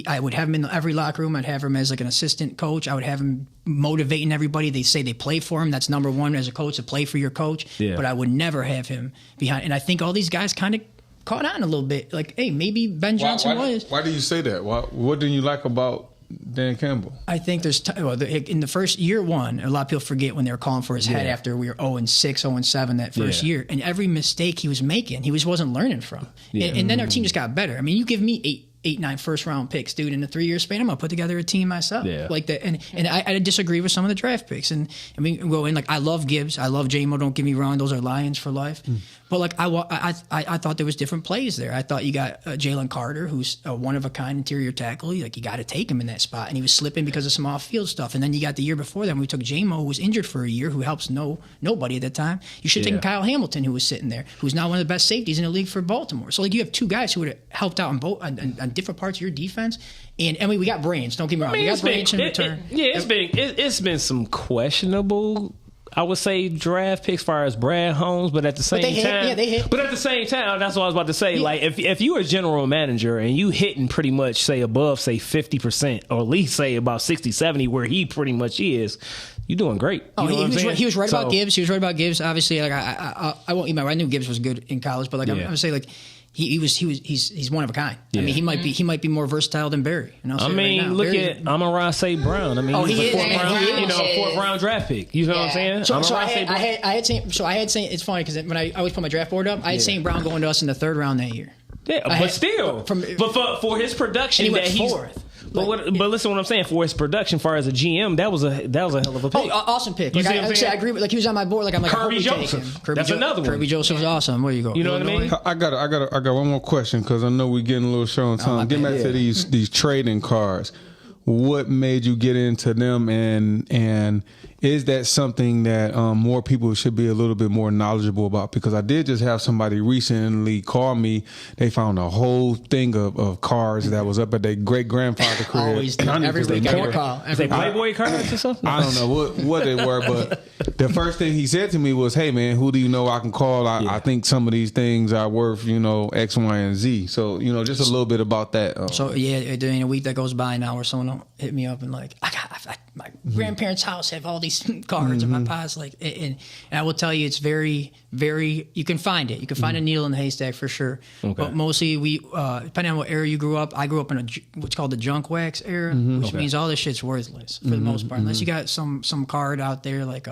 Speaker 7: I would have him in every locker room. I'd have him as an assistant coach. I would have him motivating everybody. They say they play for him. That's number one as a coach, to play for your coach. Yeah. But I would never have him behind. And I think all these guys kind of caught on a little bit. Hey, maybe Ben Johnson was.
Speaker 6: Why do you say that? What didn't you like about Dan Campbell?
Speaker 7: I think there's in the first year one, a lot of people forget when they were calling for his head after we were 0-6, 0-7 that first year, and every mistake he was making, he wasn't learning from. And then our team just got better. I mean, you give me 8-9 first round picks, dude, in a 3-year span, I'm gonna put together a team myself like that. And I disagree with some of the draft picks. And we go in I love Gibbs, I love J-Mo. Don't get me wrong; those are Lions for life. But I thought there was different plays there. I thought you got Jalen Carter, who's a one of a kind interior tackle. You got to take him in that spot, and he was slipping because of some off field stuff. And then you got the year before that when we took J-Mo, who was injured for a year, who helps nobody at that time. You should have taken Kyle Hamilton, who was sitting there, who's now one of the best safeties in the league for Baltimore. So you have 2 guys who would have helped out on different parts of your defense. And we got brains. Don't get me wrong. We got brains in return.
Speaker 4: It's been some questionable, I would say, draft picks as far as Brad Holmes, but at the same time,
Speaker 7: they hit.
Speaker 4: But at the same time, that's what I was about to say. Like if you were a general manager and you hitting pretty much say above 50%, or at least say about 60-70 where he pretty much is, you're doing great.
Speaker 7: He was right about Gibbs. He was right about Gibbs. Obviously, I won't eat my. I knew Gibbs was good in college, but I'm gonna say he's one of a kind. Yeah. I mean, he might be more versatile than Barry.
Speaker 4: Look at Amon-Ra St. Brown. I mean,
Speaker 7: he is
Speaker 4: a 4th round draft pick. You know what I'm saying?
Speaker 7: So I had St. It's funny because when I always put my draft board up, I had St. Brown going to us in the 3rd round that year.
Speaker 4: Yeah, but for his production,
Speaker 7: and he went 4th.
Speaker 4: But listen to what I'm saying. For his production, far as a GM, that was a hell of a pick.
Speaker 7: Awesome pick. I agree with. He was on my board. I'm like,
Speaker 4: Kirby Joseph. That's another one.
Speaker 7: Kirby Joseph was awesome. Where you go?
Speaker 4: You know what I mean?
Speaker 6: I got one more question because I know we're getting a little short on time. Get back to these trading cards. What made you get into them, and is that something that more people should be a little bit more knowledgeable about? Because I did just have somebody recently call me. They found a whole thing of cards that was up at their great-grandfather crib.
Speaker 7: Always every week I get a call.
Speaker 4: Is they Playboy cards or something?
Speaker 6: I don't know what they were, but the first thing he said to me was, hey, man, who do you know I can call? I think some of these things are worth, X, Y, and Z. So, just a little bit about that.
Speaker 7: So, there ain't a week that goes by now where someone will hit me up and my grandparents' house have all these cards, and my pa's like, and I will tell you, it's very, very. You can find it. You can find a needle in the haystack for sure. Okay. But mostly, we depending on what era you grew up. I grew up in what's called the junk wax era, which means all this shit's worthless for the most part, unless you got some card out there like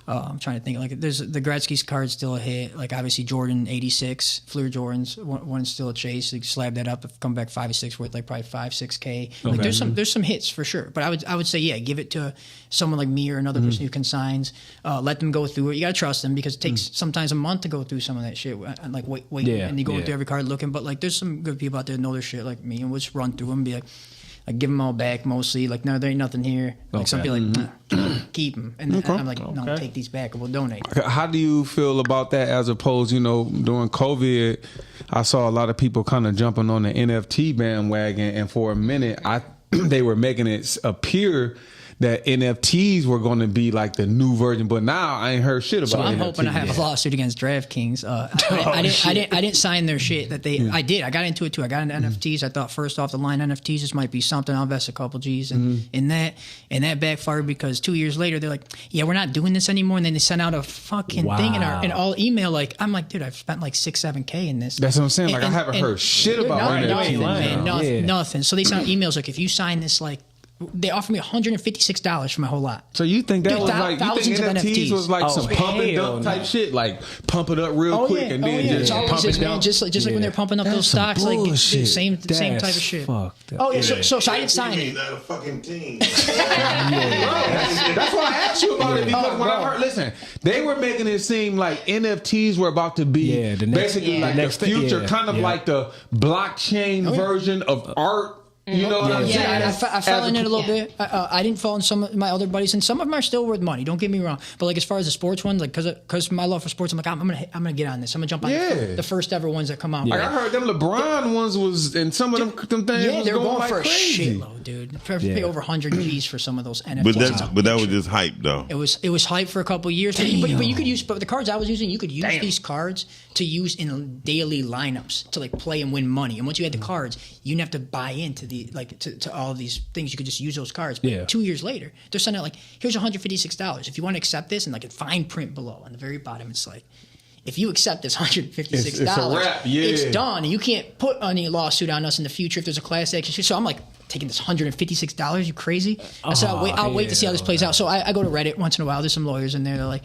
Speaker 7: I'm trying to think. Like, there's the Gretzky's card's still a hit. Like, obviously Jordan 86 Fleer Jordans, one's still a chase. You slab that up, come back 5 or 6 worth, like probably 5-6K. Like, there's some hits for sure. But I would say, yeah, give it to someone like me or another person who consigns. Let them go through it. You gotta trust them because it takes sometimes a month to go through some of that shit. And like wait, and you go through every card looking. But like, there's some good people out there that know their shit like me, and we'll just run through them and be like. I give them all back mostly. Like, no, there ain't nothing here. Like, some people like, keep them. And I'm like, no, take these back and we'll donate.
Speaker 6: How do you feel about that as opposed, during COVID, I saw a lot of people kind of jumping on the NFT bandwagon, and for a minute, they were making it appear that NFTs were going to be like the new version, but now I ain't heard shit about. So
Speaker 7: I'm hoping I have a lawsuit against DraftKings. I didn't sign their shit that they. I did. I got into it too. I got into NFTs. I thought first off the line NFTs, this might be something. I'll invest a couple G's in that, and that backfired because 2 years later they're like, yeah, we're not doing this anymore, and then they sent out a fucking thing in all email. Like, I'm like, dude, I've spent like 6-7K in this.
Speaker 6: That's what I'm saying. Like, I haven't heard shit about
Speaker 7: NFTs. Nothing. So they sent out emails like, if you sign this, like. They offered me $156 for my whole lot.
Speaker 6: So you think that was like thousands of NFTs was like some pump and dump type shit, like pump it up real quick and then just pump it down.
Speaker 7: Just like when they're pumping up those stocks, like same type of shit. So I didn't sign it.
Speaker 3: Not a fucking team.
Speaker 6: That's why I asked you about it because when I heard, listen, they were making it seem like NFTs were about to be basically like the future, kind of like the blockchain version of art. You know what I'm saying?
Speaker 7: I fell in it a little bit. I didn't fall in some of my other buddies, and some of them are still worth money. Don't get me wrong. But like, as far as the sports ones, like because my love for sports, I'm like, I'm gonna get on this. I'm gonna jump on the first ever ones that come out.
Speaker 6: Like, I heard them LeBron ones was, and some of them things. Yeah,
Speaker 7: they were going
Speaker 6: like
Speaker 7: for
Speaker 6: crazy.
Speaker 7: A shitload, dude. Pay over 100 G's for some of those NFTs.
Speaker 3: But that was just hype, though.
Speaker 7: It was hype for a couple of years. But you could use, but the cards I was using, you could use these cards to use in daily lineups to like play and win money. And once you had the cards, you didn't have to buy into the to all of these things. You could just use those cards. But 2 years later, they're sending out like, here's $156. If you want to accept this, and like a fine print below on the very bottom, it's like, if you accept this $156,
Speaker 6: it's a wrap.
Speaker 7: It's done. And you can't put any lawsuit on us in the future if there's a class action. So I'm like, taking this $156? You crazy? I said, I'll wait to see how this plays out. So I go to Reddit once in a while. There's some lawyers in there. They're like,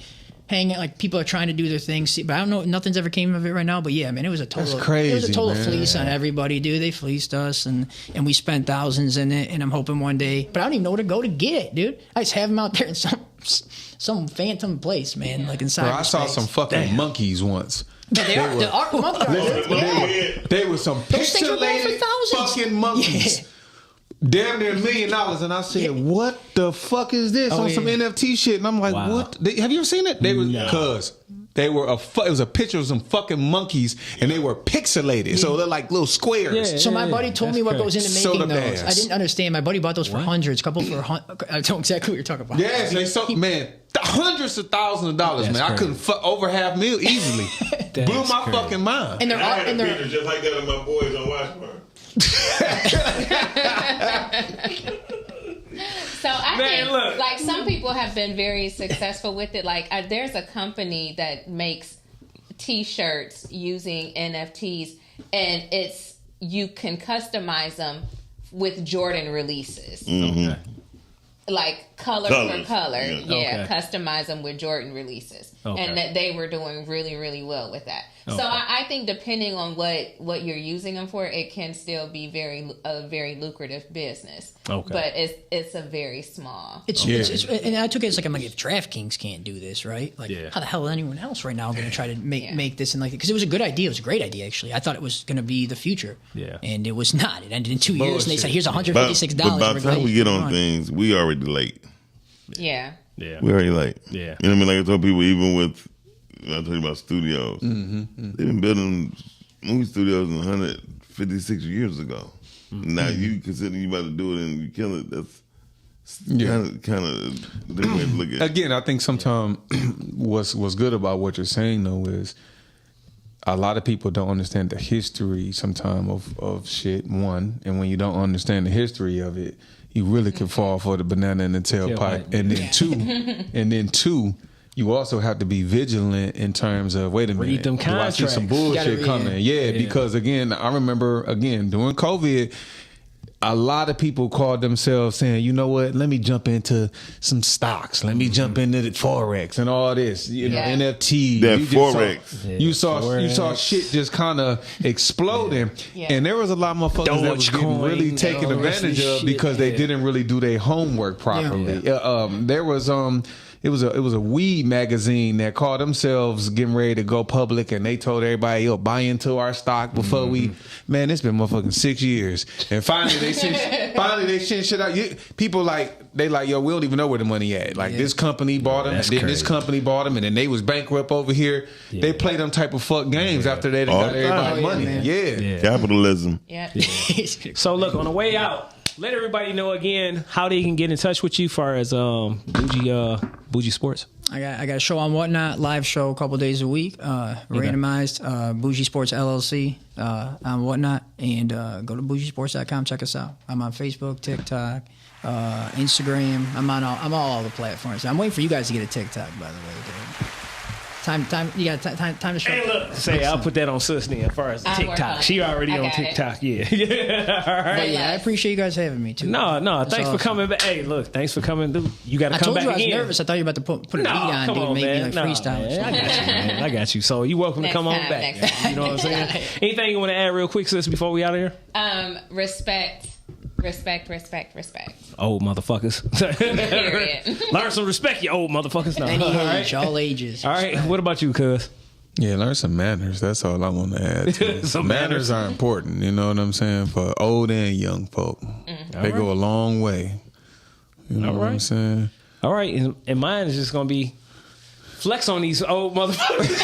Speaker 7: hanging, like people are trying to do their thing, but I don't know, nothing's ever came of it right now. But yeah, man, it was a total,
Speaker 6: crazy,
Speaker 7: it was a total fleece on everybody, dude. They fleeced us, and we spent thousands in it. And I'm hoping one day, but I don't even know where to go to get it, dude. I just have them out there in some phantom place, man, like inside.
Speaker 6: Bro, I saw some fucking monkeys once.
Speaker 7: But they were monkeys.
Speaker 6: They were some pixelated fucking monkeys. Yeah. Damn near $1 million, and I said, "What the fuck is this?" On some NFT shit, and I'm like, "What? Have you ever seen it?" They were they were it was a picture of some fucking monkeys, and they were pixelated, so they're like little squares.
Speaker 7: So my buddy told me what goes into making those. I didn't understand. My buddy bought those for hundreds, couple for I don't know exactly what you're talking about.
Speaker 6: Yes, they sold, man, hundreds of thousands of dollars, man. I couldn't over $500,000 easily. Blew my fucking mind.
Speaker 3: And they're just like that of my boys on Washburn.
Speaker 5: So I think like some people have been very successful with it. Like there's a company that makes T-shirts using NFTs, and you can customize them with Jordan releases. Mm-hmm. Like color for color, customize them with Jordan releases, and that they were doing really, really well with that. So I think depending on what you're using them for, it can still be a very lucrative business. Okay, but it's a very small.
Speaker 7: It's and I took it as like, I'm like, if DraftKings can't do this, right? Like, how the hell is anyone else right now going to try to make this and like, because it was a good idea. It was a great idea actually. I thought it was going to be the future. Yeah, and it was not. It ended in 2 years, and they said, here's $156.
Speaker 3: But by the time we get on things, we already late.
Speaker 5: Yeah.
Speaker 3: We already late. Yeah. You know what I mean? Like I told people, even with, I told you about studios. They've been building movie studios 156 years ago. Now you consider you about to do it and you kill it. That's kind of different way to look at it.
Speaker 6: Again, I think sometimes what's good about what you're saying though is a lot of people don't understand the history sometimes of shit, one. And when you don't understand the history of it, you really can fall for the banana in the tailpipe. And then two, you also have to be vigilant in terms of, wait a minute,
Speaker 4: read them contracts.
Speaker 6: Do I see some bullshit coming? Yeah, because again, I remember during COVID, a lot of people called themselves saying, you know what, let me jump into some stocks. Let me jump into the Forex and all this, you know, NFT.
Speaker 3: That Forex.
Speaker 6: You saw shit just kind of exploding. Yeah. And there was a lot of motherfuckers that was getting really taken advantage of because they didn't really do their homework properly. There was It was a weed magazine that called themselves getting ready to go public, and they told everybody, yo, buy into our stock before man, it's been motherfucking 6 years. And finally they sent shit out. People they yo, we don't even know where the money at. Like this company bought them, and then this company bought them, and then they was bankrupt over here. Yeah. They play them type of fuck games after they got everybody money.
Speaker 3: Capitalism.
Speaker 5: Yeah.
Speaker 4: So look, on the way out, let everybody know again how they can get in touch with you as far as Buji Sports.
Speaker 7: I got a show on Whatnot, live show a couple days a week, randomized, Buji Sports LLC on Whatnot, and go to bujisports.com, check us out. I'm on Facebook, TikTok, Instagram. I'm on all the platforms. I'm waiting for you guys to get a TikTok, by the way, dude. Time to show.
Speaker 4: Hey, look, I'll put that on Sis then as far as TikTok. She already on TikTok, yeah. All right.
Speaker 7: But yeah, I appreciate you guys having me too.
Speaker 4: No, thanks for coming back. Hey, look, thanks for coming, dude. You got to come back again.
Speaker 7: I told you I was nervous. I thought you were about to put a beat on, dude, maybe like freestyle.
Speaker 4: Man. I got you, man. I got you. So you welcome to come on back. You know what I'm saying? Anything you want to add real quick, Sis, before we out of here?
Speaker 5: Respect.
Speaker 4: Old motherfuckers.
Speaker 5: Period.
Speaker 4: Learn some respect, you old motherfuckers. No.
Speaker 7: Any age, all ages.
Speaker 4: All right. What about you, cuz?
Speaker 6: Yeah, learn some manners. That's all I want to add to some manners are important, you know what I'm saying, for old and young folk. They go a long way. You know what I'm saying?
Speaker 4: All right. And mine is just going to be flex on these old motherfuckers.